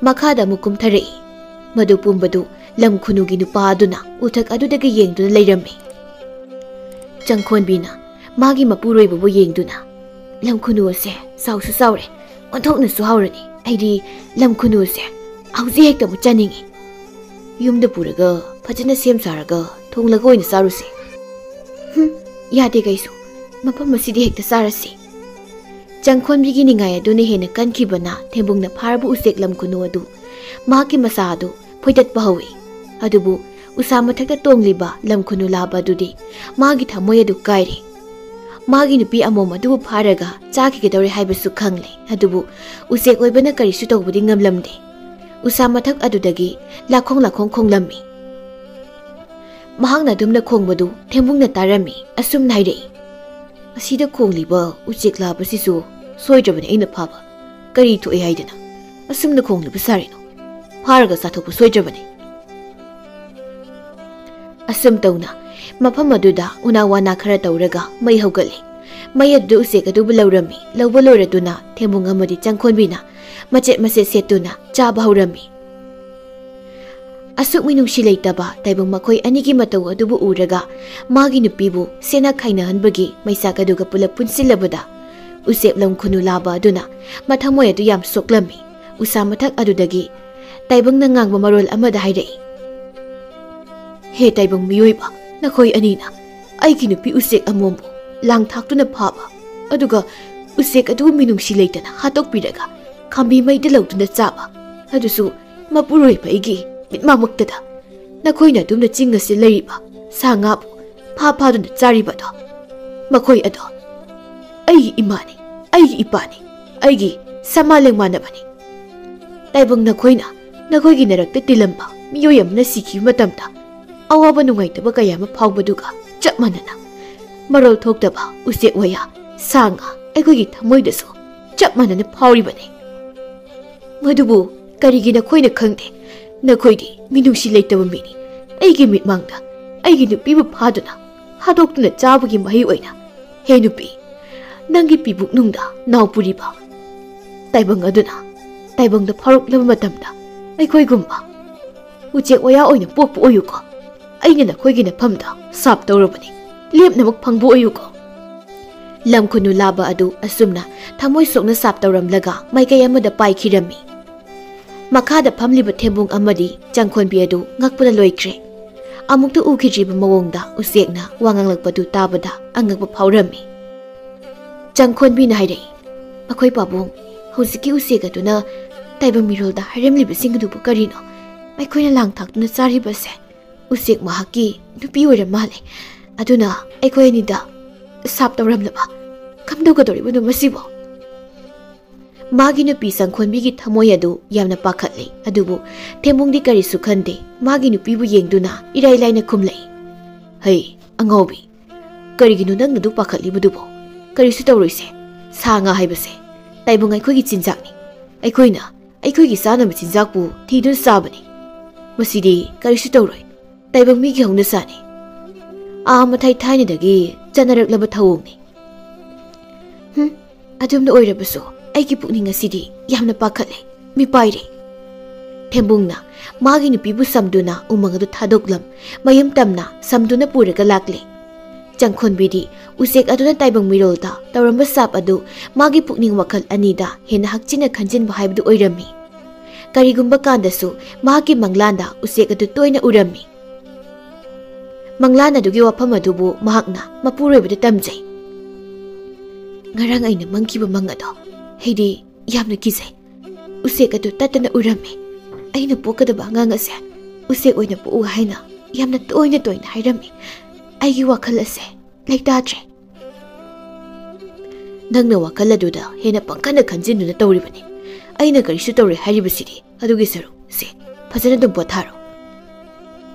Speaker 1: ꯃꯈꯥꯗ ꯑꯃꯨꯛ ꯀꯨꯝꯊꯔꯛꯏ ꯃꯗꯨ ꯄꯨꯝꯕꯗꯨ ꯂꯝ ꯈꯨꯅꯨꯒꯤ ꯅꯨꯄꯥ ꯑꯗꯨꯅ ꯎꯊꯛ ꯑꯗꯨꯗꯒꯤ ꯌꯦꯡꯗꯨꯅ ꯂꯩꯔꯝꯃꯤ ꯆꯪꯈꯣꯟꯕꯤꯅ ꯃꯥꯒꯤ ꯃꯄꯨꯔꯣꯏꯕꯕꯨ ꯌꯦꯡꯗꯨꯅ ꯂꯝ ꯈꯨꯅꯨ ꯑꯁꯦ ꯆꯥꯎꯁꯨ ꯆꯥꯎꯔꯦ ꯑꯣꯟꯊꯣꯛꯅꯁꯨ ꯍꯥꯎꯔꯅꯤ ꯑꯩꯗꯤ ꯂꯝ ꯈꯨꯅꯨ ꯑꯁꯦ ꯍꯧꯖꯤꯛ ꯍꯦꯛꯇ ꯑꯃꯨꯛ ꯆꯥꯅꯤꯡꯉꯤ ꯌꯨꯝꯗ ꯄꯨꯔꯒ ꯐꯖꯅ ꯁꯦꯝ ꯁꯥꯔꯒ ꯊꯣꯡꯂꯒ ꯑꯣꯏꯅ ꯆꯥꯔꯨꯁꯤ ꯌꯥꯗꯦ ꯀꯩꯁꯨ ꯃꯐꯝ ꯑꯁꯤꯗꯤ ꯍꯦꯛꯇ ꯆꯥꯔꯁꯤ ꯆꯪꯈꯣꯟꯕꯤꯒꯤ ꯅꯤꯡꯉꯥꯏ ꯑꯗꯨꯅ ꯍꯦꯟꯅ ꯀꯟꯈꯤꯕꯅ ꯊꯦꯝꯕꯨꯡꯅ ꯐꯥꯔꯕ ꯎꯆꯦꯛ ꯂꯝ ꯈꯨꯅꯨ ꯑꯗꯨ ꯃꯍꯥꯛꯀꯤ ꯃꯁꯥ ꯑꯗꯨ ꯐꯣꯏꯗꯠꯄ ꯍꯧꯏ ꯑꯗꯨꯕꯨ ꯎꯁꯥ ꯃꯊꯛꯇ ꯇꯣꯡꯂꯤꯕ ꯂꯝ ꯈꯨꯅꯨ ꯂꯥꯕ ꯑꯗꯨꯗꯤ ꯃꯥꯒꯤ ꯊꯃꯣꯏ ꯑꯗꯨ ꯀꯥꯏꯔꯦ ꯃꯥꯒꯤ ꯅꯨꯄꯤ ꯑꯃꯣꯝ ꯑꯗꯨꯕꯨ ꯐꯥꯔꯒ ꯆꯥꯈꯤꯒꯗꯧꯔꯦ ꯍꯥꯏꯕꯁꯨ ꯈꯪꯂꯦ ꯑꯗꯨꯕꯨ ꯎꯆꯦꯛ ꯑꯣꯏꯕꯅ ꯀꯔꯤꯁꯨ ꯇꯧꯕꯗꯤ ꯉꯝꯂꯝꯗꯦ ꯎꯁꯥ ꯃꯊꯛ ꯑꯗꯨꯗꯒꯤ ꯂꯥꯈꯣꯡ ꯂꯥꯈꯣꯡ ꯈꯣꯡꯂꯝꯃꯤ ꯃꯍꯥꯛꯅ ꯑꯗꯨꯝꯅ ꯈꯣꯡꯕꯗꯨ ꯊꯦꯝꯕꯨꯡꯅ ꯇꯥꯔꯝꯃꯤ ꯑꯁꯨꯝꯅ ꯍꯥꯏꯔꯛꯏ ꯑꯁꯤꯗ ꯈꯣꯡꯂꯤꯕ ꯎꯆꯦꯛ ꯂꯥꯕꯁꯤꯁꯨ ꯁꯣꯏꯗ꯭ꯔꯕꯅꯤ ꯑꯩꯅ ꯐꯥꯕ ꯀꯔꯤ ꯊꯣꯛꯑꯦ ꯍꯥꯏꯗꯅ ꯑꯁꯨꯝꯅ ꯈꯣꯡꯂꯤꯕ ꯁꯥꯔꯤꯅꯣ ꯐꯥꯔꯒ ꯆꯥꯊꯣꯛꯄ ꯁꯣꯏꯗ꯭ꯔꯕꯅꯤ ꯑꯁꯨꯝ ꯇꯧꯅ ꯃꯐꯝ ꯑꯗꯨꯗ ꯎꯅꯥ ꯋꯥꯅꯥ ꯈꯔ ꯇꯧꯔꯒ ꯃꯩ ꯍꯧꯒꯠꯂꯤ ꯃꯩ ꯑꯗꯨꯗ ꯎꯆꯦꯛ ꯑꯗꯨꯕꯨ ꯂꯧꯔꯝꯃꯤ ꯂꯧꯕ ꯂꯣꯏꯔꯗꯨꯅ ꯊꯦꯝꯕꯨꯡ ꯑꯃꯗꯤ ꯆꯪꯈꯣꯟꯕꯤꯅ ꯃꯆꯦꯠ ꯃꯆꯦꯠ ꯁꯦꯠꯇꯨꯅ ꯆꯥꯕ ꯍꯧꯔꯝꯃꯤ ꯑꯁꯨꯛ ꯃꯤꯅꯨꯡꯁꯤ ꯂꯩꯇꯕ ꯇꯥꯏꯕꯪ ꯃꯈꯣꯏ ꯑꯅꯤꯒꯤ ꯃꯇꯧ ꯑꯗꯨꯕꯨ ꯎꯔꯒ ꯃꯥꯒꯤ ꯅꯨꯄꯤꯕꯨ ꯁꯦꯟꯅ ꯈꯥꯏꯅꯍꯟꯕꯒꯤ ꯃꯩꯁꯥꯛ ꯑꯗꯨꯒ ꯄꯨꯂꯞ ꯄꯨꯟꯁꯤꯜꯂꯕꯗ ꯎꯆꯦꯛ ꯂꯝ ꯈꯨꯅꯨ ꯂꯥꯕ ꯑꯗꯨꯅ ꯃꯊꯃꯣꯏ ꯑꯗꯨ ꯌꯥꯝ ꯁꯣꯛꯂꯝꯃꯤ ꯎꯁꯥ ꯃꯊꯛ ꯑꯗꯨꯗꯒꯤ ꯇꯥꯏꯕꯪꯅ ꯉꯥꯡꯕ ꯃꯔꯣꯜ ꯑꯃꯗ ꯍꯥꯏꯔꯛꯏ ꯍꯦ ꯇꯥꯏꯕꯪ ꯃꯤꯑꯣꯏꯕ ꯅꯈꯣꯏ ꯑꯅꯤꯅ ꯑꯩꯒꯤ ꯅꯨꯄꯤ ꯎꯆꯦꯛ ꯑꯃꯣꯝꯕꯨ ꯂꯥꯡ ꯊꯥꯛꯇꯨꯅ ꯐꯥꯕ ꯑꯗꯨꯒ ꯎꯆꯦꯛ ꯑꯗꯨꯕꯨ ꯃꯤꯅꯨꯡꯁꯤ ꯂꯩꯇꯅ ꯍꯥꯠꯇꯣꯛꯄꯤꯔꯒ ꯈꯥꯝꯕꯤ ꯃꯩꯗ ꯂꯧꯗꯨꯅ ꯆꯥꯕ ꯑꯗꯨꯁꯨ ꯃꯄꯨꯔꯣꯏꯕ ꯑꯩꯒꯤ ꯃꯤꯠꯃꯥꯡꯃꯛꯇꯗ ꯅꯈꯣꯏꯅ ꯑꯗꯨꯝꯅ ꯆꯤꯡ ꯑꯁꯤ ꯂꯩꯔꯤꯕ ꯁꯥ ꯉꯥꯕꯨ ꯐꯥꯗꯨꯅ ꯆꯥꯔꯤꯕꯗꯣ ꯃꯈꯣꯏ ꯑꯗꯣ ꯑꯩꯒꯤ ꯏꯃꯥꯅꯤ ꯑꯩꯒꯤ ꯏꯄꯥꯅꯤ ꯑꯩꯒꯤ ꯁꯃꯥ ꯂꯦꯡꯃꯥꯟꯅꯕꯅꯤ ꯇꯥꯏꯕꯪ ꯅꯈꯣꯏꯅ ꯅꯈꯣꯏꯒꯤ ꯅꯔꯛꯇ ꯇꯤꯜꯂꯝꯕ ꯃꯤꯑꯣꯏ ꯑꯃꯅ ꯁꯤꯈꯤꯕ ꯃꯇꯝꯗ ꯑꯋꯥꯕ ꯅꯨꯡꯉꯥꯏꯇꯕ ꯀꯌꯥ ꯑꯃ ꯐꯥꯎꯕꯗꯨꯒ ꯆꯞ ꯃꯥꯟꯅꯅ ꯃꯔꯣꯜ ꯊꯣꯛꯇꯕ ꯎꯆꯦꯛ ꯋꯥꯌꯥ ꯁꯥ ꯉꯥ ꯑꯩꯈꯣꯏꯒꯤ ꯊꯃꯣꯏꯗꯁꯨ ꯆꯞ ꯃꯥꯟꯅꯅ ꯐꯥꯎꯔꯤꯕꯅꯤ ꯃꯗꯨꯕꯨ ꯀꯔꯤꯒꯤ ꯅꯈꯣꯏꯅ ꯈꯪꯗꯦ ꯅꯈꯣꯏꯗꯤ ꯃꯤꯅꯨꯡꯁꯤ ꯂꯩꯇꯕ ꯃꯤꯅꯤ ꯑꯩꯒꯤ ꯃꯤꯠꯃꯥꯡꯗ ꯑꯩꯒꯤ ꯅꯨꯄꯤꯕꯨ ꯐꯥꯗꯨꯅ ꯍꯥꯠꯇꯣꯛꯇꯨꯅ ꯆꯥꯕꯒꯤ ꯃꯍꯩ ꯑꯣꯏꯅ ꯍꯦ ꯅꯨꯄꯤ ꯅꯪꯒꯤ ꯄꯤꯕꯨꯛꯅꯨꯡꯗ ꯅꯥꯎ ꯄꯨꯔꯤꯕ ꯇꯥꯏꯕꯪ ꯑꯗꯨꯅ ꯇꯥꯏꯕꯪꯗ ꯐꯥꯎꯔꯛꯂꯕ ꯃꯇꯝꯗ ꯑꯩꯈꯣꯏꯒꯨꯝꯕ ꯎꯆꯦꯛ ꯋꯥꯌꯥ ꯑꯣꯏꯅ ꯄꯣꯛꯄ ꯑꯣꯏꯌꯨꯀꯣ ꯑꯩꯅ ꯅꯈꯣꯏꯒꯤ ꯅꯐꯝꯗ ꯁꯥꯞ ꯇꯧꯔꯕꯅꯤ ꯂꯦꯞꯅꯃꯛ ꯐꯪꯕ ꯑꯣꯏꯌꯨꯀꯣ ꯂꯝ ꯈꯨꯅꯨ ꯂꯥꯕ ꯑꯗꯨ ꯑꯁꯨꯝꯅ ꯊꯃꯣꯏ ꯁꯣꯛꯅ ꯁꯥꯞ ꯇꯧꯔꯝꯂꯒ ꯃꯥꯏꯀꯩ ꯑꯃꯗ ꯄꯥꯏꯈꯤꯔꯝꯃꯤ ꯃꯈꯥꯗ ꯐꯝꯂꯤꯕ ꯊꯦꯝꯕꯨꯡ ꯑꯃꯗꯤ ꯆꯪꯈꯣꯟꯕꯤ ꯑꯗꯨ ꯉꯛꯄꯅ ꯂꯣꯏꯈ꯭ꯔꯦ ꯑꯃꯨꯛꯇ ꯎꯈꯤꯗ꯭ꯔꯤꯕ ꯃꯑꯣꯡꯗ ꯎꯆꯦꯛꯅ ꯋꯥ ꯉꯥꯡꯂꯛꯄꯗꯨ ꯇꯥꯕꯗ ꯑꯉꯛꯄ ꯐꯥꯎꯔꯝꯃꯤ ꯆꯪꯈꯣꯟꯕꯤꯅ ꯍꯥꯏꯔꯛꯏ ꯑꯩꯈꯣꯏ ꯄꯥꯕꯨꯡ ꯍꯧꯖꯤꯛꯀꯤ ꯎꯆꯦꯛ ꯑꯗꯨꯅ ꯇꯥꯏꯕꯪ ꯃꯤꯔꯣꯜꯗ ꯍꯥꯏꯔꯝꯂꯤꯕꯁꯤꯡ ꯑꯗꯨꯕꯨ ꯀꯔꯤꯅꯣ ꯑꯩꯈꯣꯏꯅ ꯂꯥꯡ ꯊꯥꯛꯇꯨꯅ ꯆꯥꯔꯤꯕꯁꯦ ꯎꯆꯦꯛ ꯃꯍꯥꯛꯀꯤ ꯅꯨꯄꯤ ꯑꯣꯏꯔ ꯃꯥꯜꯂꯦ ꯑꯗꯨꯅ ꯑꯩꯈꯣꯏ ꯑꯅꯤꯗ ꯁꯥꯞ ꯇꯧꯔꯝꯂꯕ ꯀꯝꯗꯧꯒꯗꯧꯔꯤꯕꯅꯣ ꯃꯁꯤꯕꯨ ꯃꯥꯒꯤ ꯅꯨꯄꯤ ꯆꯪꯈꯣꯟꯕꯤꯒꯤ ꯊꯃꯣꯏ ꯑꯗꯨ ꯌꯥꯝꯅ ꯄꯥꯈꯠꯂꯤ ꯑꯗꯨꯕꯨ ꯊꯦꯝꯕꯨꯡꯗꯤ ꯀꯔꯤꯁꯨ ꯈꯟꯗꯦ ꯃꯥꯒꯤ ꯅꯨꯄꯤꯕꯨ ꯌꯦꯡꯗꯨꯅ ꯏꯔꯥꯏ ꯂꯥꯏꯅ ꯈꯨꯝꯂꯛꯏ ꯍꯩ ꯑꯉꯥꯎꯕꯤ ꯀꯔꯤꯒꯤꯅꯣ ꯅꯪꯅ ꯑꯗꯨ ꯄꯥꯈꯠꯂꯤꯕꯗꯨꯕꯣ ꯀꯔꯤꯁꯨ ꯇꯧꯔꯣꯏꯁꯦ ꯁꯥ ꯉꯥ ꯍꯥꯏꯕꯁꯦ ꯇꯥꯏꯕꯪ ꯑꯩꯈꯣꯏꯒꯤ ꯆꯤꯟꯖꯥꯛꯅꯤ ꯑꯩꯈꯣꯏꯅ ꯑꯩꯈꯣꯏꯒꯤ ꯆꯥꯅꯕ ꯆꯤꯟꯖꯥꯛꯄꯨ ꯊꯤꯗꯨꯅ ꯆꯥꯕꯅꯤ ꯃꯁꯤꯗꯤ ꯀꯔꯤꯁꯨ ꯇꯧꯔꯣꯏ ꯇꯥꯏꯕꯪ ꯃꯤꯒꯤ ꯍꯧꯅꯁꯥꯅꯤ ꯃꯊꯥꯏ ꯊꯥꯏꯅꯗꯒꯤ ꯆꯠꯅꯔꯛꯂꯕ ꯊꯧꯑꯣꯡꯅꯤ ꯑꯗꯨꯝꯅ ꯑꯣꯏꯔꯕꯁꯨ ꯑꯩꯒꯤ ꯄꯨꯛꯅꯤꯡ ꯑꯁꯤꯗꯤ ꯌꯥꯝꯅ ꯄꯥꯈꯠꯂꯦ ꯃꯤꯄꯥꯏꯔꯦ ꯊꯦꯝꯕꯨꯡꯅ ꯃꯥꯒꯤ ꯅꯨꯄꯤꯕꯨ ꯁꯝꯗꯨꯅ ꯎꯃꯪ ꯑꯗꯨ ꯊꯥꯗꯣꯛꯂꯝ ꯃꯌꯨꯝ ꯇꯝꯅ ꯁꯝꯗꯨꯅ ꯄꯨꯔꯒ ꯂꯥꯛꯂꯤ ꯆꯪꯈꯣꯟꯕꯤꯗꯤ ꯎꯆꯦꯛ ꯑꯗꯨꯅ ꯇꯥꯏꯕꯪ ꯃꯤꯔꯣꯜꯗ ꯇꯧꯔꯝꯕ ꯁꯥꯞ ꯑꯗꯨ ꯃꯥꯒꯤ ꯄꯨꯛꯅꯤꯡ ꯋꯥꯈꯜ ꯑꯅꯤꯗ ꯍꯦꯟꯅ ꯍꯛꯆꯤꯟꯅ ꯈꯟꯖꯤꯟꯕ ꯍꯥꯏꯕꯗꯨ ꯑꯣꯏꯔꯝꯃꯤ ꯀꯔꯤꯒꯨꯝꯕ ꯀꯥꯟꯗꯁꯨ ꯃꯍꯥꯛꯀꯤ ꯃꯪꯂꯥꯟꯗ ꯎꯆꯦꯛ ꯑꯗꯨ ꯇꯣꯏꯅ ꯎꯔꯝꯃꯤ ꯃꯪꯂꯥꯟ ꯑꯗꯨꯒꯤ ꯋꯥꯐꯝ ꯑꯗꯨꯕꯨ ꯃꯍꯥꯛꯅ ꯃꯄꯨꯔꯣꯏꯕꯗ ꯇꯝꯖꯩ ꯉꯔꯥꯡ ꯑꯩꯅ ꯃꯪꯈꯤꯕ ꯃꯪ ꯑꯗꯣ ꯑꯩꯗꯤ ꯌꯥꯝꯅ ꯀꯤꯖꯩ ꯎꯆꯦꯛ ꯑꯗꯨ ꯇꯠꯇꯅ ꯎꯔꯝꯃꯤ ꯑꯩꯅ ꯄꯣꯛꯀꯗꯕ ꯑꯉꯥꯡ ꯑꯁꯦ ꯎꯆꯦꯛ ꯑꯣꯏꯅ ꯄꯣꯛꯎ ꯍꯥꯏꯅ ꯌꯥꯝꯅ ꯇꯣꯏꯅ ꯍꯥꯏꯔꯝꯃꯤ ꯑꯩꯒꯤ ꯋꯥꯈꯜ ꯑꯁꯦ ꯂꯩꯇꯥꯗ꯭ꯔꯦ ꯅꯪꯅ ꯋꯥꯈꯜ ꯑꯗꯨꯗ ꯍꯦꯟꯅ ꯄꯪꯈꯟꯅ ꯈꯟꯖꯤꯟꯗꯨꯅ ꯇꯧꯔꯤꯕꯅꯤ ꯑꯩꯅ ꯀꯔꯤꯁꯨ ꯇꯧꯔꯦ ꯍꯥꯏꯔꯤꯕꯁꯤꯗꯤ ꯑꯗꯨꯒꯤ ꯁꯔꯨꯛꯁꯦ ꯐꯖꯅ ꯑꯗꯨꯝ ꯄꯣꯊꯥꯔꯣ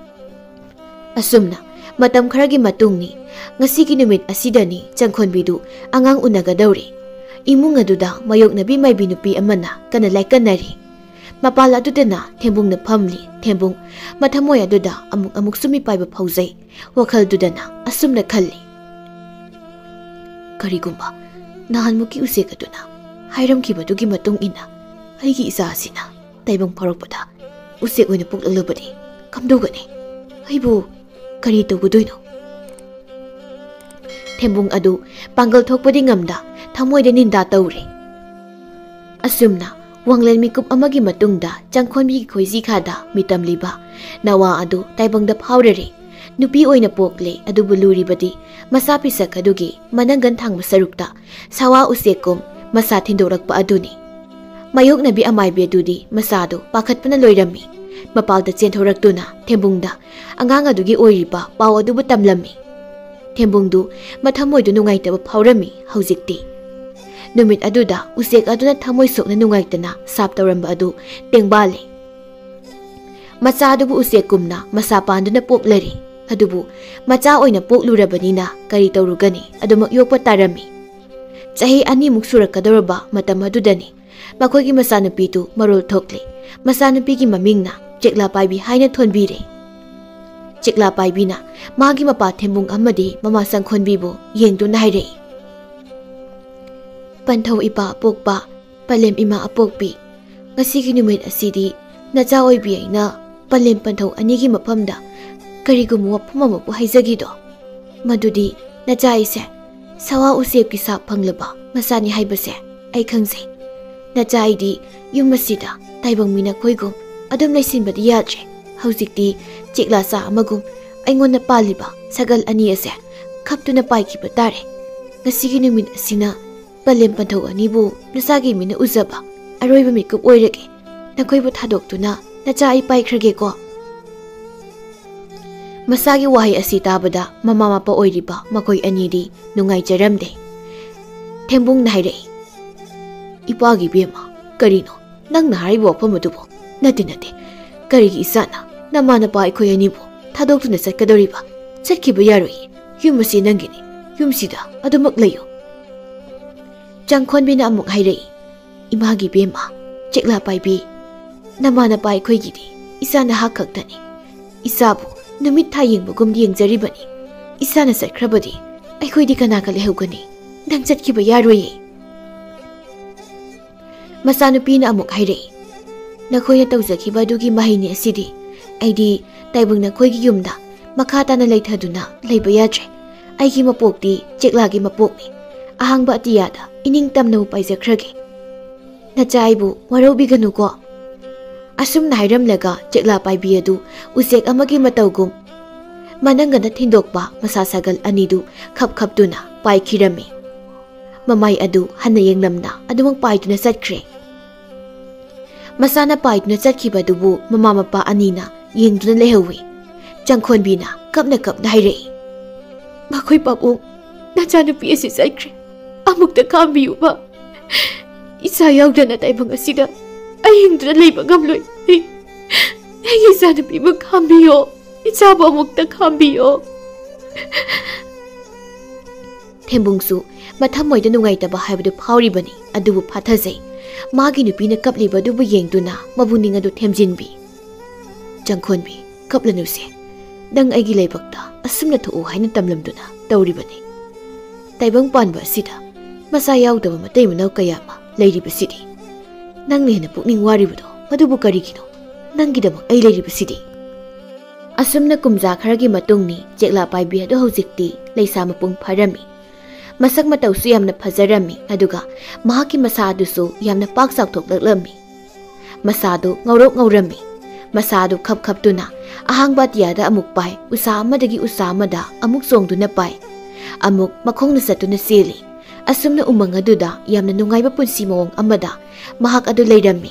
Speaker 1: ꯑꯁꯨꯝꯅ ꯃꯇꯝ ꯈꯔꯒꯤ ꯃꯇꯨꯡꯅꯤ ꯉꯁꯤꯒꯤ ꯅꯨꯃꯤꯠ ꯑꯁꯤꯗꯅꯤ ꯆꯪꯈꯣꯟꯕꯤꯗꯨ ꯑꯉꯥꯡ ꯎꯅꯒꯗꯧꯔꯤ ꯏꯃꯨꯡ ꯑꯗꯨꯗ ꯃꯌꯣꯛꯅꯕꯤ ꯃꯥꯏꯕꯤ ꯅꯨꯄꯤ ꯑꯃꯅ ꯀꯟꯅ ꯂꯥꯏꯀꯟꯅꯔꯤ ꯃꯄꯥꯜ ꯑꯗꯨꯗꯅ ꯊꯦꯝꯕꯨꯡꯅ ꯐꯝꯂꯤ ꯊꯦꯝꯕꯨꯡ ꯃꯊꯃꯣꯏ ꯑꯗꯨꯗ ꯑꯃꯨꯛꯁꯨ ꯃꯤꯄꯥꯏꯕ ꯐꯥꯎꯖꯩ ꯋꯥꯈꯜꯗꯨꯗꯅ ꯑꯁꯨꯝꯅ ꯈꯜꯂꯤ ꯀꯔꯤꯒꯨꯝꯕ ꯅꯍꯥꯟꯃꯨꯛꯀꯤ ꯎꯆꯦꯛ ꯑꯗꯨꯅ ꯍꯥꯏꯔꯝꯈꯤꯕꯗꯨꯒꯤ ꯃꯇꯨꯡ ꯏꯟꯅ ꯑꯩꯒꯤ ꯏꯆꯥ ꯑꯁꯤꯅ ꯇꯥꯏꯕꯪ ꯐꯥꯎꯔꯛꯄꯗ ꯎꯆꯦꯛ ꯑꯣꯏꯅ ꯄꯣꯛꯂꯛꯂꯕꯗꯤ ꯀꯝꯗꯧꯒꯅꯤ? ꯑꯩꯕꯨ ꯀꯔꯤ ꯇꯧꯒꯗꯣꯏꯅꯣ? ꯊꯦꯝꯕꯨꯡ ꯑꯗꯨ ꯄꯥꯡꯒꯜ ꯊꯣꯛꯄꯗꯤ ꯉꯝꯗ ꯊꯃꯣꯏꯗ ꯅꯤꯟꯗꯥ ꯇꯧꯔꯤ꯫ ꯑꯁꯨꯝꯅ ꯋꯥꯡꯂꯦꯟ ꯃꯤꯀꯨꯞ ꯑꯃꯒꯤ ꯃꯇꯨꯡꯗ ꯆꯪꯈꯣꯟꯕꯤꯒꯤ ꯈꯣꯏꯖꯤ-ꯈꯥꯗ ꯃꯤꯇꯝꯂꯤꯕ ꯅꯋꯥ ꯑꯗꯨ ꯇꯥꯏꯕꯪꯗ ꯐꯥꯎꯔꯔꯤ꯫ ꯅꯨꯄꯤ ꯑꯣꯏꯅ ꯄꯣꯛꯂꯦ, ꯑꯗꯨꯕꯨ ꯂꯨꯔꯤꯕꯗꯤ ꯃꯁꯥ ꯄꯤꯁꯛ ꯑꯗꯨꯒꯤ ꯃꯅꯪꯒꯟ ꯊꯥꯡꯕ ꯁꯔꯨꯛꯇ ꯁꯥꯋꯥ ꯎꯆꯦꯛꯀꯨꯝ ꯃꯁꯥ ꯊꯤꯟꯗꯣꯔꯛꯄ ꯑꯗꯨꯅꯤ꯫ ꯃꯥꯌꯣꯛꯅꯕꯤ ꯑꯃꯥꯏꯕꯤ ꯑꯗꯨꯗꯤ ꯃꯁꯥꯗꯨ ꯄꯥꯈꯠꯄꯅ ꯂꯣꯏꯔꯝꯃꯤ꯫ ꯃꯄꯥꯜꯗ ꯆꯦꯟꯊꯣꯔꯛꯇꯨꯅ ꯊꯦꯝꯕꯨꯡꯗ ꯑꯉꯥꯡ ꯑꯗꯨꯒꯤ ꯑꯣꯏꯔꯤꯕ ꯄꯥꯎ ꯑꯗꯨꯕꯨ ꯇꯝꯂꯝꯃꯤ꯫ ꯊꯦꯝꯕꯨꯡꯗꯨ ꯃꯊꯃꯣꯏꯗ ꯅꯨꯡꯉꯥꯏꯇꯕ ꯐꯥꯎꯔꯝꯃꯤ꯫ ꯍꯧꯖꯤꯛꯇꯤ ꯅꯨꯃꯤꯠ ꯑꯗꯨꯗ ꯎꯆꯦꯛ ꯑꯗꯨꯅ ꯊꯃꯣꯏ ꯁꯣꯛꯅ ꯅꯨꯡꯉꯥꯏꯇꯅ ꯁꯥꯞ ꯇꯧꯔꯝꯕ ꯑꯗꯨ ꯇꯦꯡꯕꯥꯜꯂꯤ꯫ ꯃꯆꯥ ꯑꯗꯨꯕꯨ ꯎꯆꯦꯛꯀꯨꯝꯅ ꯃꯁꯥ ꯄꯥꯟꯗꯨꯅ ꯄꯣꯛꯂꯔꯤ꯫ ꯑꯗꯨꯕꯨ ꯃꯆꯥ ꯑꯣꯏꯅ ꯄꯣꯛꯂꯨꯔꯕꯅꯤꯅ ꯀꯔꯤ ꯇꯧꯔꯨꯒꯅꯤ? ꯑꯗꯨꯃꯛ ꯌꯣꯛꯄ ꯇꯥꯔꯝꯃꯤ꯫ ꯆꯍꯤ 2ꯃꯨꯛ ꯁꯨꯔꯛꯀꯗꯧꯔꯕ ꯃꯇꯝ ꯑꯗꯨꯗꯅꯤ ꯃꯈꯣꯏꯒꯤ ꯃꯆꯥꯅꯨꯄꯤꯗꯨ ꯃꯔꯣꯜ ꯊꯣꯛꯂꯤ꯫ ꯃꯆꯥꯅꯨꯄꯤꯒꯤ ꯃꯃꯤꯡꯅ ꯆꯦꯛꯂꯥꯄꯥꯏꯕꯤ ꯍꯥꯏꯅ ꯊꯣꯟꯕꯤꯔꯦ꯫ ꯆꯦꯛꯂꯥꯄꯥꯏꯕꯤꯅ ꯃꯥꯒꯤ ꯃꯄꯥ ꯊꯦꯝꯕꯨꯡ ꯑꯃꯗꯤ ꯃꯃꯥ ꯆꯪꯈꯣꯟꯕꯤꯕꯨ ꯌꯦꯡꯗꯨꯅ ꯍꯥꯏꯔꯛꯏ꯫ ꯄꯟꯊꯧ ꯏꯄꯥ ꯑꯄꯣꯛꯄ, ꯄꯂꯦꯝ ꯏꯃꯥ ꯑꯄꯣꯛꯄꯤ, ꯉꯁꯤꯒꯤ ꯅꯨꯃꯤꯠ ꯑꯁꯤꯗꯤ ꯅꯆꯥ ꯑꯣꯏꯕꯤ ꯑꯩꯅ ꯄꯂꯦꯝ ꯄꯟꯊꯧ ꯑꯅꯤꯒꯤ ꯃꯐꯝꯗ ꯀꯔꯤꯒꯨꯝꯕ ꯋꯥꯐꯝ ꯑꯃꯕꯨ ꯍꯥꯏꯖꯒꯤꯗꯣ, ꯃꯗꯨꯗꯤ ꯅꯆꯥ ꯑꯩꯁꯦ ꯁꯥꯋꯥ ꯎꯆꯦꯛꯀꯤ ꯁꯥꯞ ꯐꯪꯂꯕ ꯃꯆꯥꯅꯤ ꯍꯥꯏꯕꯁꯦ ꯑꯩ ꯈꯪꯖꯩ꯫ ꯅꯆꯥ ꯑꯩꯗꯤ ꯌꯨꯝ ꯑꯁꯤꯗ ꯇꯥꯏꯕꯪ ꯃꯤ ꯅꯈꯣꯏꯒꯨꯝ ꯑꯗꯨꯝ ꯂꯩꯁꯤꯟꯕꯗꯤ ꯌꯥꯗ꯭ꯔꯦ꯫ ꯍꯧꯖꯤꯛꯇꯤ ꯆꯦꯛꯂꯥꯆꯥ ꯑꯃꯒꯨꯝ ꯑꯩꯉꯣꯟꯗ ꯄꯥꯜꯂꯤꯕ ꯁꯒꯜ ꯑꯅꯤ ꯑꯁꯦ ꯈꯞꯇꯨꯅ ꯄꯥꯏꯈꯤꯕ ꯇꯥꯔꯦ꯫ ꯉꯁꯤꯒꯤ ꯅꯨꯃꯤꯠ ꯑꯁꯤꯅ ꯄꯂꯦꯝ ꯄꯟꯊꯧ ꯑꯅꯤꯕꯨ ꯅꯆꯥꯒꯤ ꯃꯤꯠꯅ ꯎꯖꯕ ꯑꯔꯣꯏꯕ ꯃꯤꯀꯨꯞ ꯑꯣꯏꯔꯒꯦ꯫ ꯅꯈꯣꯏꯕꯨ ꯊꯥꯗꯣꯛꯇꯨꯅ ꯅꯆꯥ ꯑꯩ ꯄꯥꯏꯈ꯭ꯔꯒꯦꯀꯣ꯫ ꯃꯁꯥꯒꯤ ꯋꯥꯍꯩ ꯑꯁꯤ ꯇꯥꯕꯗ ꯃꯃꯥ ꯃꯄꯥ ꯑꯣꯏꯔꯤꯕ ꯃꯈꯣꯏ ꯑꯅꯤꯗꯤ ꯅꯨꯡꯉꯥꯏꯖꯔꯝꯗꯦ꯫ ꯊꯦꯝꯕꯨꯡꯅ ꯍꯥꯏꯔꯛꯏ, ꯏꯄꯥꯒꯤ ꯏꯕꯦꯝꯃ, ꯀꯔꯤꯅꯣ ꯅꯪꯅ ꯍꯥꯏꯔꯤꯕ ꯋꯥꯐꯝ ꯑꯗꯨꯕꯨ? ꯅꯠꯇꯦ, ꯀꯔꯤꯒꯤ ꯏꯆꯥꯅ ꯅꯃꯥ ꯅꯄꯥ ꯑꯩꯈꯣꯏ ꯑꯅꯤꯕꯨ ꯊꯥꯗꯣꯛꯇꯨꯅ ꯆꯠꯀꯗꯧꯔꯤꯕ? ꯆꯠꯈꯤꯕ ꯌꯥꯔꯣꯏꯌꯦ꯫ ꯌꯨꯝ ꯑꯁꯤ ꯅꯪꯒꯤꯅꯤ, ꯌꯨꯝꯁꯤꯗ ꯑꯗꯨꯃꯛ ꯂꯩꯌꯨ꯫ ꯆꯪꯈꯣꯟꯕꯤꯅ ꯑꯃꯨꯛ ꯍꯥꯏꯔꯛꯏ, ꯏꯃꯥꯒꯤ ꯏꯕꯦꯝꯃ, ꯆꯦꯛꯂꯥꯄꯥꯏꯕꯤ, ꯅꯃꯥ ꯅꯄꯥ ꯑꯩꯈꯣꯏꯒꯤꯗꯤ ꯏꯆꯥ ꯅꯍꯥꯛ ꯈꯛꯇꯅꯤ꯫ ꯏꯆꯥꯕꯨ ꯅꯨꯃꯤꯠ ꯊꯥ ꯌꯦꯡꯕꯒꯨꯝ ꯌꯦꯡꯖꯔꯤꯕꯅꯤ꯫ ꯏꯆꯥꯅ ꯆꯠꯈ꯭ꯔꯕꯗꯤ ꯑꯩꯈꯣꯏꯗꯤ ꯀꯅꯥꯒ ꯂꯩꯍꯧꯒꯅꯤ? ꯅꯪ ꯆꯠꯈꯤꯕ ꯌꯥꯔꯣꯏꯌꯦ꯫ ꯃꯆꯥꯅꯨꯄꯤꯅ ꯑꯃꯨꯛ ꯍꯥꯏꯔꯛꯏ, ꯅꯈꯣꯏꯅ ꯇꯧꯖꯈꯤꯕ ꯑꯗꯨꯒꯤ ꯃꯍꯩꯅꯤ ꯑꯁꯤꯗꯤ꯫ ꯑꯩꯗꯤ ꯇꯥꯏꯕꯪ ꯅꯈꯣꯏꯒꯤ ꯌꯨꯝꯗ ꯃꯈꯥ ꯇꯥꯅ ꯂꯩꯊꯗꯨꯅ ꯂꯩꯕ ꯌꯥꯗ꯭ꯔꯦ꯫ ꯑꯩꯒꯤ ꯃꯄꯣꯛꯇꯤ ꯆꯦꯛꯂꯥꯒꯤ ꯃꯄꯣꯛꯅꯤ꯫ ꯑꯍꯥꯡꯕ ꯑꯇꯤꯌꯥꯗ ꯏꯅꯤꯡꯇꯝꯅꯕꯨ ꯄꯥꯏꯖꯈ꯭ꯔꯒꯦ꯫ ꯅꯆꯥ ꯑꯩꯕꯨ ꯋꯥꯔꯧꯕꯤꯒꯅꯨꯀꯣ꯫ ꯑꯁꯨꯝꯅ ꯍꯥꯏꯔꯝꯂꯒ ꯆꯦꯛꯂꯥꯄꯥꯏꯕꯤ ꯑꯗꯨ ꯎꯆꯦꯛ ꯑꯃꯒꯤ ꯃꯇꯧꯒꯨꯝ ꯃꯅꯪꯒꯟꯗ ꯊꯤꯟꯗꯣꯛꯄ ꯃꯁꯥ ꯁꯒꯜ ꯑꯅꯤꯗꯨ ꯈꯞꯇꯨꯅ ꯄꯥꯏꯈꯤꯔꯝꯃꯤ꯫ ꯃꯃꯥꯏ ꯑꯗꯨ ꯍꯟꯅ ꯌꯦꯡꯂꯝꯅ ꯑꯗꯨꯃꯛ ꯄꯥꯏꯗꯨꯅ ꯆꯠꯈ꯭ꯔꯦ꯫ ꯃꯁꯥꯅ ꯄꯥꯏꯗꯨꯅ ꯆꯠꯈꯤꯕꯗꯨꯕꯨ ꯃꯃꯥ ꯃꯄꯥ ꯑꯅꯤꯅ ꯌꯦꯡꯗꯨꯅ ꯂꯩꯍꯧꯏ꯫ ꯆꯪꯈꯣꯟꯕꯤꯅ ꯀꯞꯅ ꯍꯥꯏꯔꯛꯏ, ꯃꯈꯣꯏ ꯄꯥꯕꯨꯡ, ꯅꯆꯥꯅꯨꯄꯤ ꯑꯁꯤ ꯆꯠꯈ꯭ꯔꯦ, ꯑꯃꯨꯛꯇ ꯈꯥꯝꯕꯤꯌꯨꯕ꯫ ꯏꯆꯥ ꯌꯥꯎꯗꯅ ꯇꯥꯏꯕꯪ ꯑꯁꯤꯗ ꯑꯩ ꯍꯤꯡꯗꯨꯅ ꯂꯩꯕ ꯉꯝꯂꯣꯏ꯫ ꯑꯩꯒꯤ ꯏꯆꯥꯅꯨꯄꯤꯕꯨ ꯈꯥꯝꯕꯤꯌꯣ, ꯏꯆꯥꯕꯨ ꯑꯃꯨꯛꯇ ꯈꯥꯝꯕꯤꯌꯣ꯫ ꯊꯦꯝꯕꯨꯡꯁꯨ ꯃꯊꯃꯣꯏꯗ ꯅꯨꯡꯉꯥꯏꯇꯕ ꯍꯥꯏꯕꯗꯨ ꯐꯥꯎꯔꯤꯕꯅꯤ, ꯑꯗꯨꯕꯨ ꯐꯥꯊꯖꯩ꯫ ꯃꯥꯒꯤ ꯅꯨꯄꯤꯅ ꯀꯞꯂꯤꯕ ꯑꯗꯨꯕꯨ ꯌꯦꯡꯗꯨꯅ ꯃꯕꯨꯛꯅꯤꯡ ꯑꯗꯨ ꯊꯦꯝꯖꯤꯟꯕꯤ꯫ ꯆꯪꯈꯣꯟꯕꯤ, ꯀꯞꯂꯅꯨꯁꯦ꯫ ꯅꯪ ꯑꯩꯒꯤ ꯂꯥꯏꯕꯛꯇ ꯑꯁꯨꯝꯅ ꯊꯣꯛꯎ ꯍꯥꯏꯅ ꯇꯝꯂꯝꯗꯨꯅ ꯇꯧꯔꯤꯕꯅꯤ꯫ ꯇꯥꯏꯕꯪ ꯄꯥꯟꯕ ꯑꯁꯤꯗ ꯃꯆꯥ ꯌꯥꯎꯗꯕ ꯃꯇꯩ ꯃꯅꯥꯎ ꯀꯌꯥ ꯑꯃ ꯂꯩꯔꯤꯕꯁꯤꯗꯤ꯫ ꯅꯪꯅ ꯍꯦꯟꯅ ꯄꯨꯛꯅꯤꯡ ꯋꯥꯔꯤꯕꯗꯣ ꯃꯗꯨꯕꯨ ꯀꯔꯤꯒꯤꯅꯣ? ꯅꯪꯒꯤꯗꯃꯛ ꯑꯩ ꯂꯩꯔꯤꯕꯁꯤꯗꯤ꯫ ꯑꯁꯨꯝꯅ ꯀꯨꯝꯖꯥ ꯈꯔꯒꯤ ꯃꯇꯨꯡꯅꯤ ꯆꯦꯛꯂꯥꯄꯥꯏꯕꯤ ꯑꯗꯨ ꯍꯧꯖꯤꯛꯇꯤ ꯂꯩꯁꯥ ꯃꯄꯨꯡ ꯐꯥꯔꯝꯃꯤ꯫ ꯃꯁꯛ ꯃꯇꯧꯁꯨ ꯌꯥꯝꯅ ꯐꯖꯔꯝꯃꯤ, ꯑꯗꯨꯒ ꯃꯍꯥꯛꯀꯤ ꯃꯁꯥ ꯑꯗꯨꯁꯨ ꯌꯥꯝꯅ ꯄꯥꯛ ꯆꯥꯎꯊꯣꯛꯂꯛꯂꯝꯃꯤ꯫ ꯃꯁꯥꯗꯨ ꯉꯧꯔꯝꯃꯤ꯫ ꯃꯁꯥꯗꯨ ꯈꯞꯇꯨꯅ ꯑꯍꯥꯡꯕ ꯑꯇꯤꯌꯥꯗ ꯑꯃꯨꯛ ꯄꯥꯏ, ꯎꯁꯥ ꯑꯃꯗꯒꯤ ꯎꯁꯥ ꯑꯃꯗ ꯑꯃꯨꯛ ꯆꯣꯡꯗꯨꯅ ꯄꯥꯏ, ꯑꯃꯨꯛ ꯃꯈꯣꯡꯅ ꯆꯠꯇꯨꯅ ꯆꯦꯜꯂꯤ꯫ ꯑꯁꯨꯝꯅ ꯎꯃꯪ ꯑꯗꯨꯗ ꯌꯥꯝꯅ ꯅꯨꯡꯉꯥꯏꯕ ꯄꯨꯟꯁꯤ ꯃꯑꯣꯡ ꯑꯃꯗ ꯃꯍꯥꯛ ꯑꯗꯨ ꯂꯩꯔꯝꯃꯤ꯫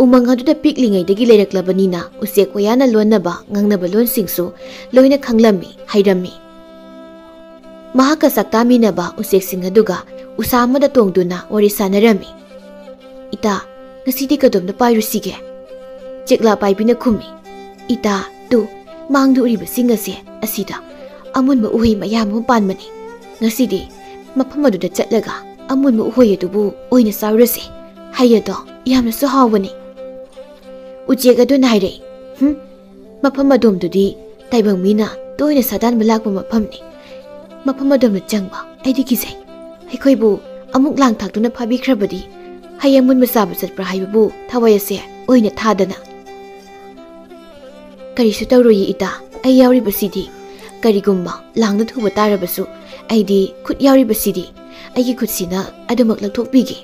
Speaker 1: ꯎꯃꯪ ꯑꯗꯨꯗ ꯄꯤꯛꯂꯤꯉꯩꯗꯒꯤ ꯂꯩꯔꯛꯂꯕꯅꯤꯅ ꯎꯆꯦꯛ ꯋꯥꯌꯥꯅ ꯂꯣꯟꯅꯕ ꯉꯥꯡꯅꯕ ꯂꯣꯟꯁꯤꯡꯁꯨ ꯂꯣꯏꯅ ꯈꯪꯂꯝꯃꯤ, ꯍꯩꯔꯝꯃꯤ꯫ ꯃꯍꯥꯛꯀ ꯆꯥꯛꯇꯥꯃꯤꯟꯅꯕ ꯎꯆꯦꯛꯁꯤꯡ ꯑꯗꯨꯒ ꯎꯁꯥ ꯑꯃꯗ ꯇꯣꯡꯗꯨꯅ ꯋꯥꯔꯤ ꯁꯥꯅꯔꯝꯃꯤ꯫ ꯏꯇꯥ, ꯉꯁꯤꯗꯤ ꯀꯗꯣꯝꯗ ꯄꯥꯏꯔꯨꯁꯤꯒꯦ? ꯆꯦꯛꯂꯥꯄꯥꯏꯕꯤꯅ ꯈꯨꯝꯃꯤ, ꯏꯇꯥ, ꯃꯥꯡꯗ ꯎꯔꯤꯕꯁꯤꯡ ꯑꯁꯤꯗ ꯑꯃꯨꯟꯕ ꯎꯍꯩ ꯃꯌꯥꯝ ꯑꯃ ꯄꯥꯟꯕꯅꯤ꯫ ꯉꯁꯤꯗꯤ ꯃꯐꯝ ꯑꯗꯨꯗ ꯆꯠꯂꯒ ꯑꯃꯨꯟꯕ ꯎꯍꯩ ꯑꯗꯨꯕꯨ ꯑꯣꯏꯅ ꯆꯥꯔꯨꯔꯁꯤ꯫ ꯍꯩ ꯑꯗꯣ ꯌꯥꯝꯅꯁꯨ ꯍꯥꯎꯕꯅꯤ꯫ ꯎꯆꯦꯛ ꯑꯗꯨꯅ ꯍꯥꯏꯔꯛꯏ, ꯃꯐꯝ ꯑꯗꯣꯝꯗꯨꯗꯤ ꯇꯥꯏꯕꯪ ꯃꯤꯅ ꯇꯣꯏꯅ ꯁꯥꯗꯥꯟꯕ ꯂꯥꯛꯄ ꯃꯐꯝꯅꯤ꯫ ꯃꯐꯝ ꯑꯗꯣꯝꯗ ꯆꯪꯕ ꯑꯩꯗꯤ ꯀꯤꯖꯩ꯫ ꯑꯩꯈꯣꯏꯕꯨ ꯑꯃꯨꯛ ꯂꯥꯡ ꯊꯥꯛꯇꯨꯅ ꯐꯥꯕꯤꯈ꯭ꯔꯕꯗꯤ hayang mun masaba satpra haibabu thawai ase oina thadana karisu tawroyi ita ai yauri basidi karigumba langna thuba tarabasu aidi khut yauri basidi aigi khutsina adumak lathokbigi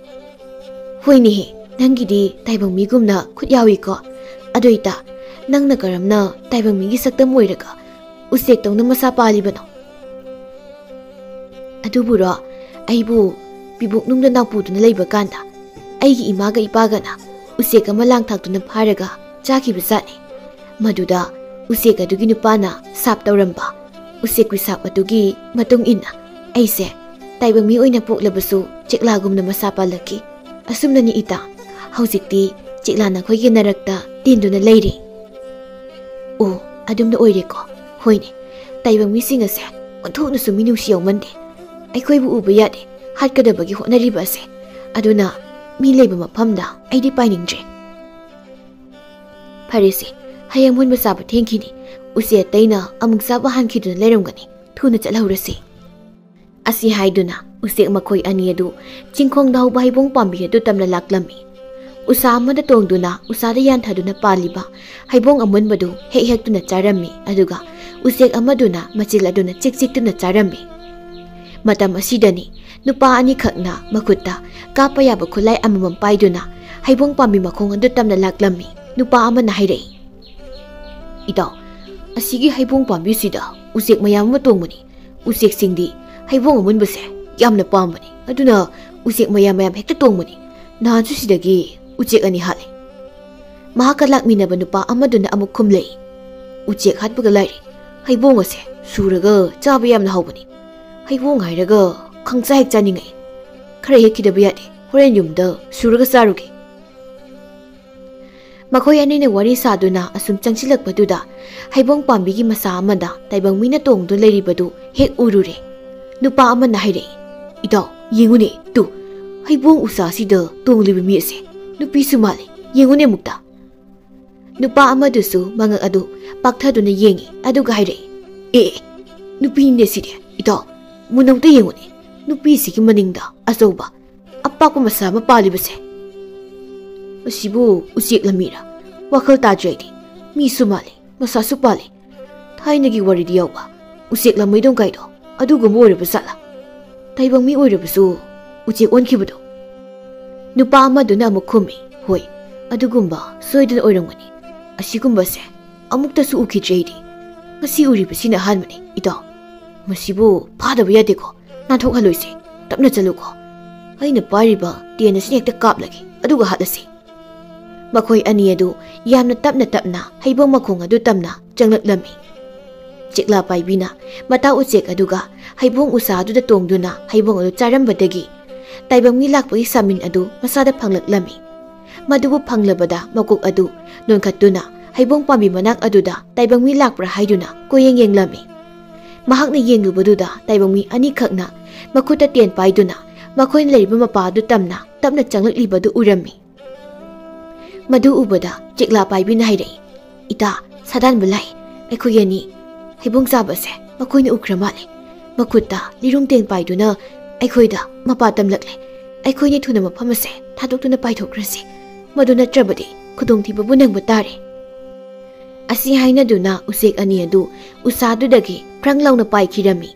Speaker 1: hoini he nangidi taibang migumna khut yawi ko adoita nangna karamna taibang migi saktam oiraga usek tawna masa palibano aduburo aibu bibuk nungda nakpuduna leiba kanda aigi imaga ipagana usek ama langthakduna pharaga chaki bisani maduda usek adugi nupana sap tawramba usek wisap adugi matung ina aise taibang mi oina poklabasu cheklagumna masa palaki asumnani ita haujikti cheklana khoigi narakta tinduna leiri o adumna oireko hoine taibang mi singase onthona su minusi yawmande aikhoibu uba yade hatkadabagi honariba ase aduna mi leiba mafamda aidi painingdre farese hayang mun masaba thengkini usia taina amuk saba hankiduna leiramgani thuna chalhaurasi asi haiduna usek makhoi ani adu chingkhong dau baibong pambi adu tamna laklami usa amada tongduna usada yanthaduna paliba haibong amunbadu hek charami aduga usek amaduna machil aduna chikchiktuna charami matam asidani nupa ani khakna makutta kapa yaba khulai amamam paiduna haibong pambi makhong adu tamna laklami nupa amana hairei itaw asigi haibong pambi sida usek mayam ma tongmani usek singdi haibong amunbase yamna pambani aduna usek mayam hekta tongmani naansu sidagi uchek ani hale mahaka lakminaba nupa amaduna amuk khumlei uchek hatbaga lairi haibong ase suraga chaba yamna hawbani haibong hairaga khangcha hek chaningai khare hekidaba yade horen yumda suraga saruge makhoi anine wari saduna asum changchilakpaduda haibong pambigi masa amada taibang mina tongdu leiribadu hek urure nupa amana haire itaw yengune tu haibong usa sida tonglibi mi ase nupi sumali yengune mukta nupa amadusu mangak adu pakthaduna yengi aduga haire nupi ne side itaw munamta yengune nupi sigi maningda asoba apakpa masa ma palibase asibu usik lamira wakhal tajredi mi sumali masa supali thainagi waridi yawa usik lamaidong kaido aduga mo oreba sala taibang mi orebasu uchek onkibudo nupa amaduna amuk khumi hoi adugumba soiduna oirangani asigumba se amukta su ukidreidi ngasi uribasina hanmani ita masibu phadaba yadeko nathok haloise tapna chaluko aina pariba tiena sinekta kaplagi aduga hatlasi makhoi ani adu yamna tapna haibong makhong adu tamna changlaklami chekla paibina mata uchek aduga haibong usa adu da tongduna haibong adu charambadagi taibang mi lakpagi samin adu masada phanglaklami madubu phanglabada makuk adu nonkhatuna haibong pambi manak aduda taibang mi lakpra haiduna koyeng yenglami mahakna yenglubaduda taibang mi ani khakna makhuta ten paiduna makhoin leiba mapa adu tapna changlaklibadu urami madu ubada chekla paibina hairei ita sadan bulai aikhoyani haibong sabase makhoina ukramale makhutta lirung teng paiduna aikhoida mapa tamlakle aikhoini thuna maphamase thadoktuna paithokrasi maduna trabadi khudongthiba bunang batare asi haina duna usek ani adu usadu dagi pranglawna paikhirami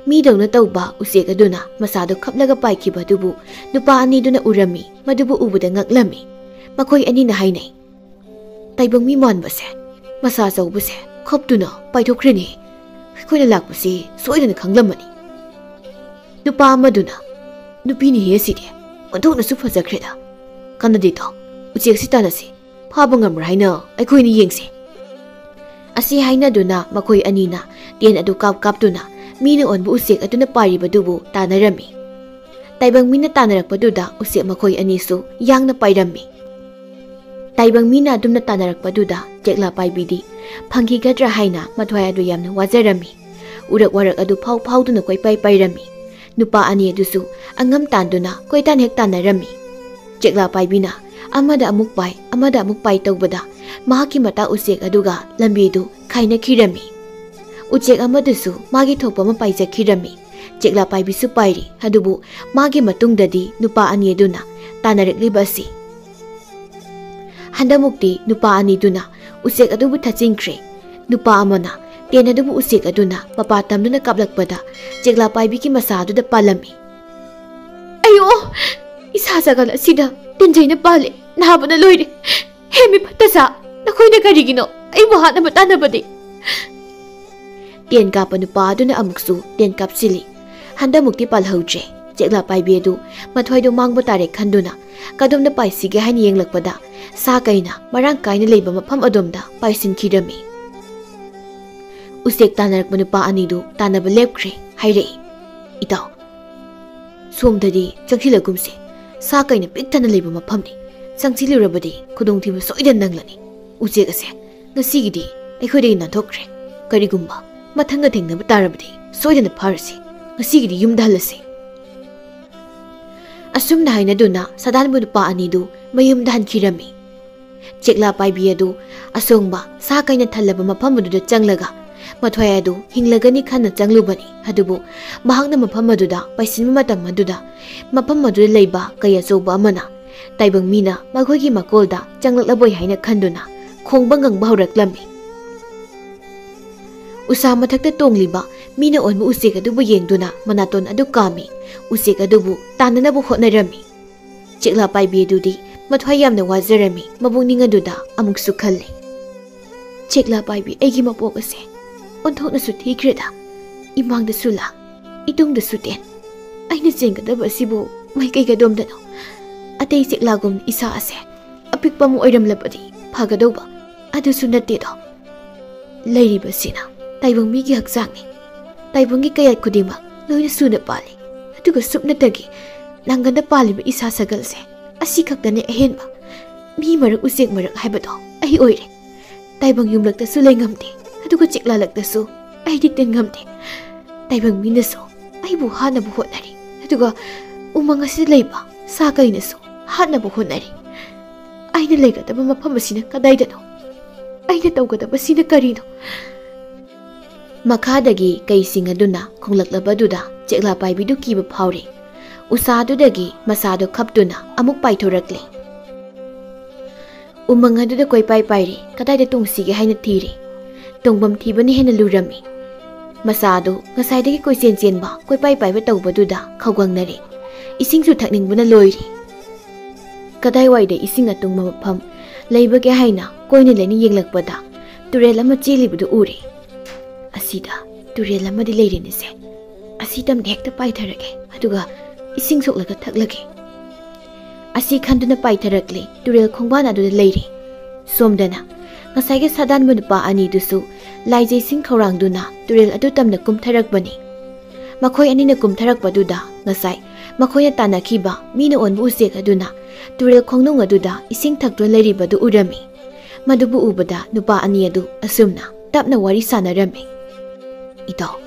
Speaker 1: mi dawna tawba usek aduna masado khaplaga paikhiba dubu nupa ani duna urami madubu ubuda ngaklami makhoi ani na hainai taibang mi manbase masa zawbase khoptuna paithokhreni khoina lakpasi soidana khanglamani nupa amaduna nupini he sidi onthokna su phajakreda kanadi to uchek sitana si phabangam raina aikhoini yengse asi haina duna makhoi ani na ten adu kaptuna mina onbu usek aduna paribadubu tanarami taibang mina tanarakpaduda usek makhoi ani su yangna pairami taibang mina adumna tanarakpaduda chekla paibidi phangi gadra haina mathwai adu yamna wajarami urak warak adu phawduna koi pairami nupa ani adusu angam tanduna koitan hek tanarami chekla paibina amada amuk pai tawbada mahaki mata usek aduga lambi du khaina khirami uchek amadusu magi thokpa ma paija khirami ꯆꯦꯛꯂꯥ ꯄꯥꯏꯕꯤꯁꯨ ꯄꯥꯏꯔꯤ ꯑꯗꯨꯕꯨ ꯃꯥꯒꯤ ꯃꯇꯨꯡꯗꯗꯤ ꯅꯨꯄꯥ ꯑꯅꯤ ꯑꯗꯨꯅ ꯇꯥꯟꯅꯔꯛꯂꯤꯕ ꯑꯁꯤ ꯍꯟꯗꯃꯨꯛꯇꯤ ꯅꯨꯄꯥ ꯑꯅꯤꯗꯨꯅ ꯎꯆꯦꯛ ꯑꯗꯨꯕꯨ ꯊꯥꯆꯤꯟꯈ꯭ꯔꯦ ꯅꯨꯄꯥ ꯑꯃꯅ ꯇꯦꯟ ꯑꯗꯨꯕꯨ ꯎꯆꯦꯛ ꯑꯗꯨꯅ ꯃꯄꯥ ꯇꯝꯗꯨꯅ ꯀꯥꯞꯂꯛꯄꯗ ꯆꯦꯛꯂꯥ ꯄꯥꯏꯕꯤꯒꯤ ꯃꯁꯥ ꯑꯗꯨꯗ ꯄꯥꯜꯂꯝꯃꯤ ꯑꯌꯣ ꯏꯁꯥ ꯖꯒꯜ ꯑꯁꯤꯗ ꯇꯤꯟꯖꯩꯅ ꯄꯥꯜꯂꯦ ꯅꯥꯕꯅ ꯂꯣꯏꯔꯦ ꯍꯦꯃꯤ ꯐꯠꯇꯁꯥ ꯅꯈꯣꯏꯅ ꯀꯔꯤꯒꯤꯅꯣ ꯑꯩꯕꯨ ꯍꯥꯠꯅꯕ ꯇꯥꯟꯅꯕꯗꯤ ꯇꯦꯟ ꯀꯥꯞꯄ ꯅꯨꯄꯥ ꯑꯗꯨꯅ ꯑꯃꯨꯛꯁꯨ ꯇꯦꯟ ꯀꯥꯞꯁꯤꯜꯂꯤ ꯍꯟꯗꯃꯨꯛꯇꯤ ꯄꯥꯜꯍꯧꯗ꯭ꯔꯦ ꯆꯦꯛꯂꯥ ꯄꯥꯏꯕꯤ ꯑꯗꯨ ꯃꯊ꯭ꯋꯥꯏꯗꯣ ꯃꯥꯡꯕ ꯇꯥꯔꯦ ꯈꯟꯗꯨꯅ ꯀꯗꯣꯝꯗ ꯄꯥꯏꯁꯤꯒꯦ ꯍꯥꯏꯅ ꯌꯦꯡꯂꯛꯄꯗ ꯁꯥ ꯀꯩꯅ ꯃꯔꯥꯡ ꯀꯥꯏꯅ ꯂꯩꯕ ꯃꯐꯝ ꯑꯗꯣꯝꯗ ꯄꯥꯏꯁꯤꯟꯈꯤꯔꯝꯃꯤ ꯎꯆꯦꯛ ꯇꯥꯟꯅꯔꯛꯄ ꯅꯨꯄꯥ ꯑꯅꯤꯗꯨ ꯇꯥꯟꯅꯕ ꯂꯦꯞꯈ꯭ꯔꯦ ꯍꯥꯏꯔꯛꯏ ꯏꯇꯥꯎ ꯁꯣꯝꯗꯗꯤ ꯆꯪꯁꯤꯜꯂꯒꯨꯝꯁꯦ ꯁꯥ ꯀꯩꯅ ꯄꯤꯛꯊꯅ ꯂꯩꯕ ꯃꯐꯝꯅꯤ ꯆꯪꯁꯤꯜꯂꯨꯔꯕꯗꯤ ꯈꯨꯗꯣꯡꯊꯤꯕ ꯁꯣꯏꯗꯅ ꯅꯪꯂꯅꯤ ꯎꯆꯦꯛ ꯑꯁꯦ ꯉꯁꯤꯒꯤꯗꯤ ꯑꯩꯈꯣꯏꯗꯒꯤ ꯅꯥꯟꯊꯣꯛꯈ꯭ꯔꯦ ꯀꯔꯤꯒꯨꯝꯕ ꯃꯊꯪꯒ ꯊꯦꯡꯅꯕ ꯇꯥꯔꯕꯗꯤ ꯁꯣꯏꯗꯅ ꯐꯥꯔꯁꯤ ꯉꯁꯤꯒꯤꯗꯤ ꯌꯨꯝꯗ ꯍꯜꯂꯁꯤ ꯑꯁꯨꯝꯅ ꯍꯥꯏꯅꯗꯨꯅ ꯁꯥꯗꯥꯟꯕ ꯅꯨꯄꯥ ꯑꯅꯤꯗꯨ ꯃꯌꯨꯝꯗ ꯍꯟꯈꯤꯔꯝꯃꯤ ꯆꯦꯛꯂꯥ ꯄꯥꯏꯕꯤ ꯑꯗꯨ ꯑꯁꯣꯡꯕ ꯁꯥ ꯀꯩꯅ ꯊꯜꯂꯕ ꯃꯐꯝ ꯑꯗꯨꯗ ꯆꯪꯂꯒ ꯃꯊ꯭ꯋꯥꯏ ꯑꯗꯨ ꯍꯤꯡꯂꯒꯅꯤ ꯈꯟꯅ ꯆꯪꯂꯨꯕꯅꯤ ꯑꯗꯨꯕꯨ ꯃꯍꯥꯛꯅ ꯃꯐꯝ ꯑꯗꯨꯗ ꯄꯥꯏꯁꯤꯟꯕ ꯃꯇꯝ ꯑꯗꯨꯗ ꯃꯐꯝ ꯑꯗꯨꯗ ꯂꯩꯕ ꯀꯩ ꯑꯆꯧꯕ ꯑꯃꯅ ꯇꯥꯏꯕꯪ ꯃꯤꯅ ꯃꯈꯣꯏꯒꯤ ꯃꯀꯣꯜꯗ ꯆꯪꯂꯛꯂꯕꯣꯏ ꯍꯥꯏꯅ ꯈꯟꯗꯨꯅ ꯈꯣꯡꯕ ꯉꯪꯕ ꯍꯧꯔꯛꯂꯝꯃꯤ ꯎꯁꯥ ꯃꯊꯛꯇ ꯇꯣꯡꯂꯤꯕ ꯃꯤꯅ ꯑꯣꯟꯕ ꯎꯆꯦꯛ ꯑꯗꯨꯕꯨ ꯌꯦꯡꯗꯨꯅ ꯃꯅꯥꯇꯣꯟ ꯑꯗꯨ ꯀꯥꯝꯃꯤ ꯎꯆꯦꯛ ꯑꯗꯨꯕꯨ ꯇꯥꯟꯅꯅꯕ ꯍꯣꯠꯅꯔꯝꯃꯤ ꯆꯦꯛꯂꯥ ꯄꯥꯏꯕꯤ ꯑꯗꯨꯗꯤ ꯃꯊ꯭ꯋꯥꯏ ꯌꯥꯝꯅ ꯋꯥꯖꯔꯝꯃꯤ ꯃꯕꯨꯛꯅꯤꯡ ꯑꯗꯨꯗ ꯑꯃꯨꯛꯁꯨ ꯈꯜꯂꯤ ꯆꯦꯛꯂꯥ ꯄꯥꯏꯕꯤ ꯑꯩꯒꯤ ꯃꯄꯣꯛ ꯑꯁꯦ ꯑꯣꯟꯊꯣꯛꯅꯁꯨ ꯊꯤꯈ꯭ꯔꯦꯗ ꯏꯃꯥꯡꯗꯁꯨ ꯂꯥꯡ ꯏꯇꯨꯡꯗꯁꯨ ꯇꯦꯟ ꯑꯩꯅ ꯆꯦꯟꯒꯗꯕ ꯑꯁꯤꯕꯨ ꯃꯥꯏꯀꯩꯒꯗꯣꯝꯗꯅꯣ ꯑꯇꯩ ꯆꯦꯛꯂꯥꯒꯨꯝ ꯏꯁꯥ ꯑꯁꯦ ꯑꯄꯤꯛꯄ ꯑꯃ ꯑꯣꯏꯔꯝꯂꯕꯗꯤ ꯐꯒꯗꯧꯕ ꯑꯗꯨꯁꯨ ꯅꯠꯇꯦꯗꯣ ꯂꯩꯔꯤꯕꯁꯤꯅ ꯇꯥꯏꯕꯪ ꯃꯤꯒꯤ ꯍꯛꯆꯥꯡꯅꯤ ꯇꯥꯏꯕꯪꯒꯤ ꯀꯌꯥꯠ ꯈꯨꯗꯤꯡꯃꯛ ꯂꯣꯏꯅ ꯁꯨꯅ ꯄꯥꯜꯂꯤ ꯑꯗꯨꯒ ꯁꯨꯞꯅꯇꯒꯤ ꯅꯪꯒꯟꯗ ꯄꯥꯜꯂꯤꯕ ꯏꯁꯥ ꯁꯒꯜꯁꯦ ꯑꯁꯤ ꯈꯛꯇꯅꯦ ꯑꯍꯦꯟꯕ ꯃꯤ ꯃꯔꯛ ꯎꯆꯦꯛ ꯃꯔꯛ ꯍꯥꯏꯕꯗꯣ ꯑꯩ ꯑꯣꯏꯔꯦ ꯇꯥꯏꯕꯪ ꯌꯨꯝꯂꯛꯇꯁꯨ ꯂꯩꯉꯝꯗꯦ ꯑꯗꯨꯒ ꯆꯦꯛꯂꯥꯂꯛꯇꯁꯨ ꯑꯩꯗꯤ ꯇꯤꯟꯉꯝꯗꯦ ꯇꯥꯏꯕꯪ ꯃꯤꯅꯁꯨ ꯑꯩꯕꯨ ꯍꯥꯠꯅꯕ ꯍꯣꯠꯅꯔꯤ ꯑꯗꯨꯒ ꯎꯃꯪ ꯑꯁꯤꯗ ꯂꯩꯕ ꯁꯥ ꯀꯩꯅꯁꯨ ꯍꯥꯠꯅꯕ ꯍꯣꯠꯅꯔꯤ ꯑꯩꯅ ꯂꯩꯒꯗꯕ ꯃꯐꯝ ꯑꯁꯤꯅ ꯀꯗꯥꯏꯗꯅꯣ ꯑꯩꯅ ꯇꯧꯒꯗꯕꯁꯤꯅ ꯀꯔꯤꯅꯣ ꯃꯈꯥꯗꯒꯤ ꯀꯩꯁꯤꯡ ꯑꯗꯨꯅ ꯈꯣꯡꯂꯛꯂꯕꯗꯨꯗ ꯆꯦꯛꯂꯥ ꯄꯥꯏꯕꯤꯗꯨ ꯀꯤꯕ ꯐꯥꯎꯔꯤ ꯎꯁꯥꯗꯨꯗꯒꯤ ꯃꯁꯥꯗꯨ ꯈꯞꯇꯨꯅ ꯑꯃꯨꯛ ꯄꯥꯏꯊꯣꯔꯛꯂꯤ ꯎꯃꯪ ꯑꯗꯨꯗ ꯀꯣꯏꯄꯥꯏ ꯄꯥꯏꯔꯤ ꯀꯗꯥꯏꯗ ꯇꯣꯡꯁꯤꯒꯦ ꯍꯥꯏꯅ ꯊꯤꯔꯤ ꯇꯣꯡꯐꯝ ꯊꯤꯕꯅ ꯍꯦꯟꯅ ꯂꯨꯔꯝꯃꯤ ꯃꯁꯥꯗꯨ ꯉꯁꯥꯏꯗꯒꯤ ꯀꯣꯏꯆꯦꯟ ꯆꯦꯟꯕ ꯀꯣꯏꯄꯥꯏ ꯄꯥꯏꯕ ꯇꯧꯕꯗꯨꯗ ꯈꯧꯒꯪꯅꯔꯤ ꯏꯁꯤꯡꯁꯨ ꯊꯛꯅꯤꯡꯕꯅ ꯂꯣꯏꯔꯤ ꯀꯗꯥꯏꯋꯥꯏꯗ ꯏꯁꯤꯡ ꯑꯇꯨꯡꯕ ꯃꯐꯝ ꯂꯩꯕꯒꯦ ꯍꯥꯏꯅ ꯀꯣꯏꯅ ꯂꯩꯅ ꯌꯦꯡꯂꯛꯄꯗ ꯇꯨꯔꯦꯜ ꯑꯃ ꯆꯦꯜꯂꯤꯕꯗꯨ ꯎꯔꯤ ꯑꯁꯤꯗ ꯇꯨꯔꯦꯜ ꯑꯃꯗꯤ ꯂꯩꯔꯤꯅꯤꯁꯦ ꯑꯁꯤꯗꯝꯗ ꯍꯦꯛꯇ ꯄꯥꯏꯊꯔꯒꯦ ꯑꯗꯨꯒ ꯏꯁꯤꯡ ꯁꯣꯛꯂꯒ ꯊꯛꯂꯒꯦ ꯑꯁꯤ ꯈꯟꯗꯨꯅ ꯄꯥꯏꯊꯔꯛꯂꯤ ꯇꯨꯔꯦꯜ ꯈꯣꯡꯕꯥꯟ ꯑꯗꯨꯗ ꯂꯩꯔꯤ ꯁꯣꯝꯗꯅ ꯉꯁꯥꯏꯒꯤ ꯁꯥꯗꯥꯟꯕ ꯅꯨꯄꯥ ꯑꯅꯤꯗꯨꯁꯨ ꯂꯥꯏꯖꯩꯁꯤꯡ ꯈꯧꯔꯥꯡꯗꯨꯅ ꯇꯨꯔꯦꯜ ꯑꯗꯨ ꯇꯝꯅ ꯀꯨꯝꯊꯔꯛꯄꯅꯤ ꯃꯈꯣꯏ ꯑꯅꯤꯅ ꯀꯨꯝꯊꯔꯛꯄꯗꯨꯗ ꯉꯁꯥꯏ ꯃꯈꯣꯏꯅ ꯇꯥꯟꯅꯈꯤꯕ ꯃꯤꯅ ꯑꯣꯟꯕ ꯎꯆꯦꯛ ꯑꯗꯨꯅ ꯇꯨꯔꯦꯜ ꯈꯣꯡꯅꯨꯡ ꯑꯗꯨꯗ ꯏꯁꯤꯡ ꯊꯛꯇꯨꯅ ꯂꯩꯔꯤꯕꯗꯨ ꯎꯔꯝꯃꯤ ꯃꯗꯨꯕꯨ ꯎꯕꯗ ꯅꯨꯄꯥ ꯑꯅꯤ ꯑꯗꯨ ꯑꯁꯨꯝꯅ ꯇꯞꯅ ꯋꯥꯔꯤ ꯁꯥꯟꯅꯔꯝꯃꯤ ꯏꯇꯥꯎ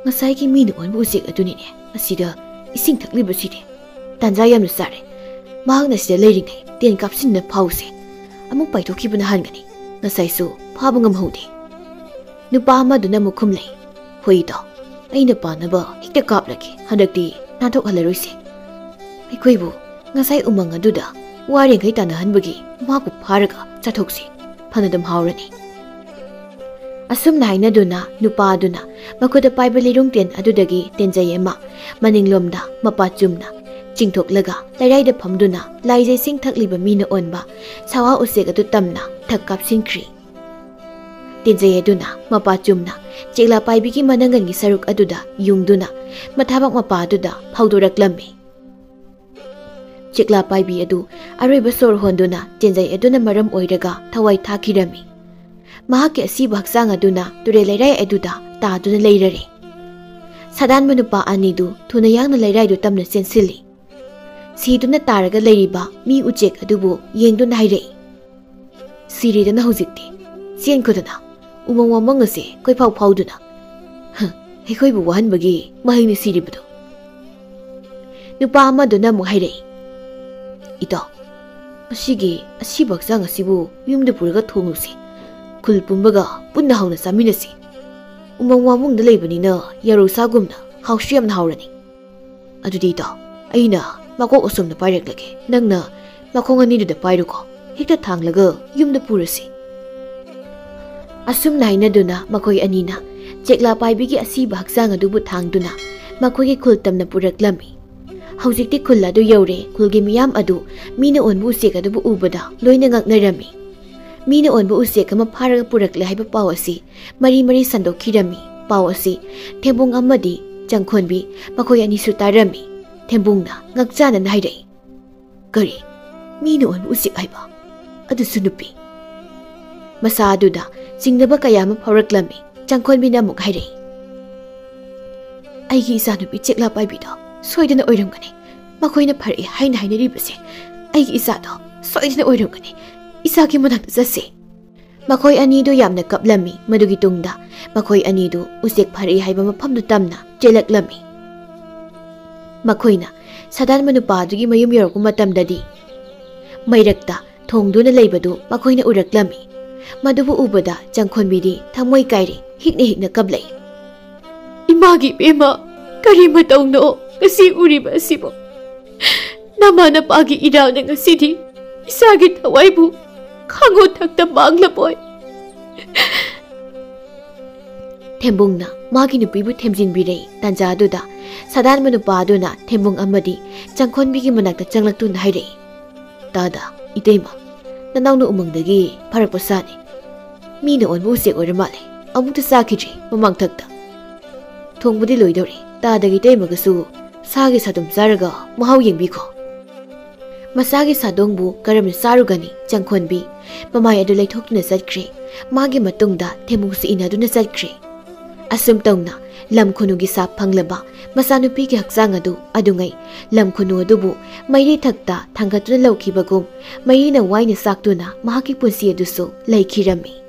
Speaker 1: ꯉꯁꯥꯏꯒꯤ ꯃꯤꯅ ꯑꯣꯟꯕ ꯎꯆꯦꯛ ꯑꯗꯨꯅꯤꯅꯦ ꯑꯁꯤꯗ ꯏꯁꯤꯡ ꯊꯛꯂꯤꯕꯁꯤꯗꯤ ꯇꯥꯟꯖꯥ ꯌꯥꯝꯅ ꯆꯥꯔꯦ ꯃꯍꯥꯛꯅ ꯁꯤꯗ ꯂꯩꯔꯤꯉꯩ ꯇꯦꯟ ꯀꯥꯞꯁꯤꯟꯅ ꯐꯥꯎꯁꯦ ꯑꯃꯨꯛ ꯄꯥꯏꯊꯣꯛꯈꯤꯕꯅ ꯍꯟꯒꯅꯤ ꯉꯁꯥꯏꯁꯨ ꯐꯥꯕ ꯉꯝꯍꯧꯗꯦ ꯅꯨꯄꯥ ꯑꯃꯗꯨꯅ ꯑꯃꯨꯛ ꯈꯨꯝꯂꯩ ꯍꯣꯏ ꯏꯇꯥꯎ ꯑꯩꯅ ꯄꯥꯅꯕ ꯍꯦꯛꯇ ꯀꯥꯞꯂꯒꯦ ꯍꯟꯗꯛꯇꯤ ꯅꯥꯟꯊꯣꯛꯍꯜꯂꯔꯣꯏꯁꯦ ꯑꯩꯈꯣꯏꯕꯨ ꯉꯁꯥꯏ ꯎꯃꯪ ꯑꯗꯨꯗ ꯋꯥꯔꯤꯈꯩ ꯇꯥꯟꯅꯍꯟꯕꯒꯤ ꯃꯥꯕꯨ ꯐꯥꯔꯒ ꯆꯥꯊꯣꯛꯁꯤ ꯐꯅꯗꯨꯝ ꯍꯥꯎꯔꯅꯤ ꯑꯁꯨꯝꯅ ꯍꯥꯏꯅꯗꯨꯅ ꯅꯨꯄꯥ ꯑꯗꯨꯅ ꯃꯈꯨꯠꯇ ꯄꯥꯏꯕ ꯂꯤꯔꯨꯡ ꯇꯦꯟ ꯑꯗꯨꯗꯒꯤ ꯇꯦꯟꯖꯩ ꯑꯃ ꯃꯅꯤꯡꯂꯣꯝꯗ ꯃꯄꯥ ꯆꯨꯝꯅ ꯆꯤꯡꯊꯣꯛꯂꯒ ꯂꯩꯔꯥꯏꯗ ꯐꯝꯗꯨꯅ ꯂꯥꯏꯖꯩꯁꯤꯡ ꯊꯛꯂꯤꯕ ꯃꯤꯅ ꯑꯣꯟꯕ ꯁꯥꯋꯥ ꯎꯆꯦꯛ ꯑꯗꯨ ꯇꯝꯅ ꯊꯛ ꯀꯥꯞꯁꯤꯟꯈ꯭ꯔꯤ ꯇꯦꯟꯖꯩ ꯑꯗꯨꯅ ꯃꯄꯥ ꯆꯨꯝꯅ ꯆꯦꯛꯂꯥ ꯄꯥꯏꯕꯤꯒꯤ ꯃꯅꯪꯒꯟꯒꯤ ꯁꯔꯨꯛ ꯑꯗꯨꯗ ꯌꯨꯡꯗꯨꯅ ꯃꯊꯥꯕꯛ ꯃꯄꯥ ꯑꯗꯨꯗ ꯐꯧꯗꯣꯔꯛꯂꯝꯃꯤ ꯆꯦꯛꯂꯥ ꯄꯥꯏꯕꯤ ꯑꯗꯨ ꯑꯔꯣꯏꯕ ꯁꯣꯔ ꯍꯣꯟꯗꯨꯅ ꯇꯦꯟꯖꯩ ꯑꯗꯨꯅ ꯃꯔꯝ ꯑꯣꯏꯔꯒ ꯊꯋꯥꯏ ꯊꯥꯈꯤꯔꯝꯃꯤ ꯃꯍꯥꯛꯀꯤ ꯑꯁꯤꯕ ꯍꯛꯆꯥꯡ ꯑꯗꯨꯅ ꯇꯨꯔꯦꯜ ꯂꯩꯔꯥꯏ ꯑꯗꯨꯗ ꯇꯥꯗꯨꯅ ꯂꯩꯔꯔꯦ ꯁꯥꯗꯥꯟꯕ ꯅꯨꯄꯥ ꯑꯅꯤꯗꯨ ꯊꯨꯅ ꯌꯥꯡꯅ ꯂꯩꯔꯥꯏꯗꯨ ꯇꯝꯅ ꯆꯦꯟꯁꯤꯜꯂꯤ ꯁꯤꯗꯨꯅ ꯇꯥꯔꯒ ꯂꯩꯔꯤꯕ ꯃꯤ ꯎꯆꯦꯛ ꯑꯗꯨꯕꯨ ꯌꯦꯡꯗꯨꯅ ꯍꯥꯏꯔꯛꯏ ꯁꯤꯔꯤꯗꯅ ꯍꯧꯖꯤꯛꯇꯤ ꯆꯦꯟꯈꯨꯗꯅ ꯎꯃꯪ ꯋꯥꯃꯪ ꯑꯁꯦ ꯀꯣꯏꯐꯥꯎ ꯐꯥꯎꯗꯨꯅ ꯑꯩꯈꯣꯏꯕꯨ ꯋꯥꯍꯟꯕꯒꯤ ꯃꯍꯩꯅ ꯁꯤꯔꯤꯕꯗꯣ ꯅꯨꯄꯥ ꯑꯃꯗꯨꯅ ꯑꯃꯨꯛ ꯍꯥꯏꯔꯛꯏ ꯏꯇꯥꯎ ꯑꯁꯤꯒꯤ ꯑꯁꯤꯕ ꯍꯛꯆꯥꯡ ꯑꯁꯤꯕꯨ ꯌꯨꯝꯗ ꯄꯨꯔꯒ ꯊꯣꯡꯂꯨꯁꯤ ꯈꯨꯜ ꯄꯨꯝꯕꯒ ꯄꯨꯟꯅ ꯍꯧꯅ ꯆꯥꯃꯤꯟꯅꯁꯤ ꯎꯃꯪ ꯋꯥꯃꯪꯗ ꯂꯩꯕꯅꯤꯅ ꯌꯥꯔꯧꯁꯥꯒꯨꯝꯅ ꯍꯥꯎꯁꯨ ꯌꯥꯝꯅ ꯍꯥꯎꯔꯅꯤ ꯑꯗꯨꯗꯤ ꯏꯇꯥꯎ ꯑꯩꯅ ꯃꯀꯣꯛ ꯑꯁꯣꯝꯗ ꯄꯥꯏꯔꯛꯂꯒꯦ ꯅꯪꯅ ꯃꯈꯣꯡ ꯑꯅꯤꯗꯨꯗ ꯄꯥꯏꯔꯨꯀꯣ ꯍꯦꯛꯇ ꯊꯥꯡꯂꯒ ꯌꯨꯝꯗ ꯄꯨꯔꯁꯤ ꯑꯁꯨꯝꯅ ꯍꯥꯏꯅꯗꯨꯅ ꯃꯈꯣꯏ ꯑꯅꯤꯅ ꯆꯦꯛꯂꯥ ꯄꯥꯏꯕꯤꯒꯤ ꯑꯁꯤꯕ ꯍꯛꯆꯥꯡ ꯑꯗꯨꯕꯨ ꯊꯥꯡꯗꯨꯅ ꯃꯈꯣꯏꯒꯤ ꯈꯨꯜ ꯇꯝꯅ ꯄꯨꯔꯛꯂꯝꯃꯤ ꯍꯧꯖꯤꯛꯇꯤ ꯈꯨꯜ ꯑꯗꯨ ꯌꯧꯔꯦ ꯈꯨꯜꯒꯤ ꯃꯤꯌꯥꯝ ꯑꯗꯨ ꯃꯤꯅ ꯑꯣꯟꯕ ꯎꯆꯦꯛ ꯑꯗꯨꯕꯨ ꯎꯕꯗ ꯂꯣꯏꯅ ꯉꯛꯅꯔꯝꯃꯤ ꯃꯤꯅ ꯑꯣꯟꯕ ꯎꯆꯦꯛ ꯑꯃ ꯐꯥꯔꯒ ꯄꯨꯔꯛꯂꯦ ꯍꯥꯏꯕ ꯄꯥꯎ ꯑꯁꯤ ꯃꯔꯤ ꯃꯔꯤ ꯁꯟꯗꯣꯛꯈꯤꯔꯝꯃꯤ ꯄꯥꯎ ꯑꯁꯤ ꯊꯦꯝꯕꯨꯡ ꯑꯃꯗꯤ ꯆꯪꯈꯣꯟꯕꯤ ꯃꯈꯣꯏ ꯑꯅꯤꯁꯨ ꯇꯥꯔꯝꯃꯤ ꯊꯦꯝꯕꯨꯡꯅ ꯉꯛꯆꯥꯅꯅ ꯍꯥꯏꯔꯛꯏ ꯀꯔꯤ ꯃꯤꯅ ꯑꯣꯟꯕ ꯎꯆꯦꯛ ꯍꯥꯏꯕ ꯑꯗꯨꯁꯨ ꯅꯨꯄꯤ ꯃꯁꯥ ꯑꯗꯨꯗ ꯆꯤꯡꯅꯕ ꯀꯌꯥ ꯑꯃ ꯐꯥꯎꯔꯛꯂꯝꯃꯤ ꯆꯪꯈꯣꯟꯕꯤꯅ ꯑꯃꯨꯛ ꯍꯥꯏꯔꯛꯏ ꯑꯩꯒꯤ ꯏꯆꯥꯅꯨꯄꯤ ꯆꯦꯛꯂꯥ ꯄꯥꯏꯕꯤꯗꯣ ꯁꯣꯏꯗꯅ ꯑꯣꯏꯔꯝꯒꯅꯤ ꯃꯈꯣꯏꯅ ꯐꯔꯛꯑꯦ ꯍꯥꯏꯅ ꯍꯥꯏꯅꯔꯤꯕꯁꯦ ꯑꯩꯒꯤ ꯏꯆꯥꯗꯣ ꯁꯣꯏꯗꯅ ꯑꯣꯏꯔꯝꯒꯅꯤ ꯏꯆꯥꯒꯤ ꯃꯅꯥꯛꯇ ꯆꯠꯁꯤ ꯃꯈꯣꯏ ꯑꯅꯤꯗꯨ ꯌꯥꯝꯅ ꯀꯞꯂꯝꯃꯤ ꯃꯗꯨꯒꯤ ꯇꯨꯡꯗ ꯃꯈꯣꯏ ꯑꯅꯤꯗꯨ ꯎꯆꯦꯛ ꯐꯔꯛꯏ ꯍꯥꯏꯕ ꯃꯐꯝꯗꯨ ꯇꯝꯅ ꯆꯦꯜꯂꯛꯂꯝꯃꯤ ꯃꯈꯣꯏꯅ ꯁꯗꯥꯟ ꯃꯅꯨꯄꯥꯗꯨꯒꯤ ꯃꯌꯨꯝ ꯌꯧꯔꯛꯄ ꯃꯇꯝꯗꯗꯤ ꯃꯩꯔꯛꯇ ꯊꯣꯡꯗꯨꯅ ꯂꯩꯕꯗꯨ ꯃꯈꯣꯏꯅ ꯎꯔꯛꯂꯝꯃꯤ ꯃꯗꯨꯕꯨ ꯎꯕꯗ ꯆꯪꯈꯣꯟꯕꯤꯗꯤ ꯊꯃꯣꯏ ꯀꯥꯏꯔꯦ ꯍꯤꯛꯅ ꯍꯤꯛꯅ ꯀꯞꯂꯛꯏ ꯏꯃꯥꯒꯤ ꯏꯕꯦꯝꯃ ꯀꯔꯤ ꯃꯇꯧꯅꯣ ꯉꯁꯤ ꯎꯔꯤꯕ ꯑꯁꯤꯕꯨ ꯅꯃꯥ ꯅꯄꯥꯒꯤ ꯏꯔꯥꯜꯅ ꯉꯁꯤꯗꯤ ꯏꯆꯥꯒꯤ ꯊꯋꯥꯏꯕꯨ ꯈꯥꯡꯉꯣ ꯊꯛꯇ ꯃꯥꯡꯂꯕꯣꯏ ꯊꯦꯝꯕꯨꯡꯅ ꯃꯥꯒꯤ ꯅꯨꯄꯤꯕꯨ ꯊꯦꯝꯖꯤꯟꯕꯤꯔꯛꯏ ꯇꯥꯟꯖꯥ ꯑꯗꯨꯗ ꯁꯗꯥꯟ ꯃꯅꯨꯄꯥ ꯑꯗꯨꯅ ꯊꯦꯝꯕꯨꯡ ꯑꯃꯗꯤ ꯆꯪꯈꯣꯟꯕꯤꯒꯤ ꯃꯅꯥꯛꯇ ꯆꯪꯂꯛꯇꯨꯅ ꯍꯥꯏꯔꯛꯏ ꯇꯥꯗ ꯏꯇꯩꯃ ꯅꯅꯥꯎꯅ ꯎꯃꯪꯗꯒꯤ ꯐꯔꯛꯄ ꯁꯥꯅꯤ ꯃꯤꯅ ꯑꯣꯟꯕ ꯎꯆꯦꯛ ꯑꯣꯏꯔ ꯃꯥꯜꯂꯦ ꯑꯃꯨꯛꯇ ꯆꯥꯈꯤꯗ꯭ꯔꯤ ꯃꯃꯥꯡꯊꯛꯇ ꯊꯣꯡꯕꯗꯤ ꯂꯣꯏꯗꯧꯔꯦ ꯇꯥꯗꯒꯤ ꯏꯇꯩꯃꯒꯁꯨ ꯁꯥꯒꯤ ꯁꯥꯗꯣꯡ ꯆꯥꯔꯒ ꯃꯍꯥꯎ ꯌꯦꯡꯕꯤꯈꯣ ꯃꯁꯥꯒꯤ ꯁꯥꯗꯣꯡꯕꯨ ꯀꯔꯝꯅ ꯆꯥꯔꯨꯒꯅꯤ ꯆꯪꯈꯣꯟꯕꯤ ꯃꯃꯥꯏ ꯑꯗꯨ ꯂꯩꯊꯣꯛꯇꯨꯅ ꯆꯠꯈ꯭ꯔꯦ ꯃꯥꯒꯤ ꯃꯇꯨꯡꯗ ꯊꯦꯝꯕꯨꯡꯁꯨ ꯏꯟꯅꯗꯨꯅ ꯆꯠꯈ꯭ꯔꯦ ꯑꯁꯨꯝ ꯇꯧꯅ ꯂꯝ ꯈꯨꯅꯨꯒꯤ ꯁꯥꯞ ꯐꯪꯂꯕ ꯃꯆꯥꯅꯨꯄꯤꯒꯤ ꯍꯛꯆꯥꯡ ꯑꯗꯨ ꯑꯗꯨꯉꯩ ꯂꯝ ꯈꯨꯅꯨ ꯑꯗꯨꯕꯨ ꯃꯩꯔꯤ ꯊꯛꯇ ꯊꯥꯡꯒꯠꯇꯨꯅ ꯂꯧꯈꯤꯕꯒꯨꯝ ꯃꯩꯔꯤꯅ ꯋꯥꯏꯅ ꯆꯥꯛꯇꯨꯅ ꯃꯍꯥꯛꯀꯤ ꯄꯨꯟꯁꯤ ꯑꯗꯨꯁꯨ ꯂꯩꯈꯤꯔꯝꯃꯤ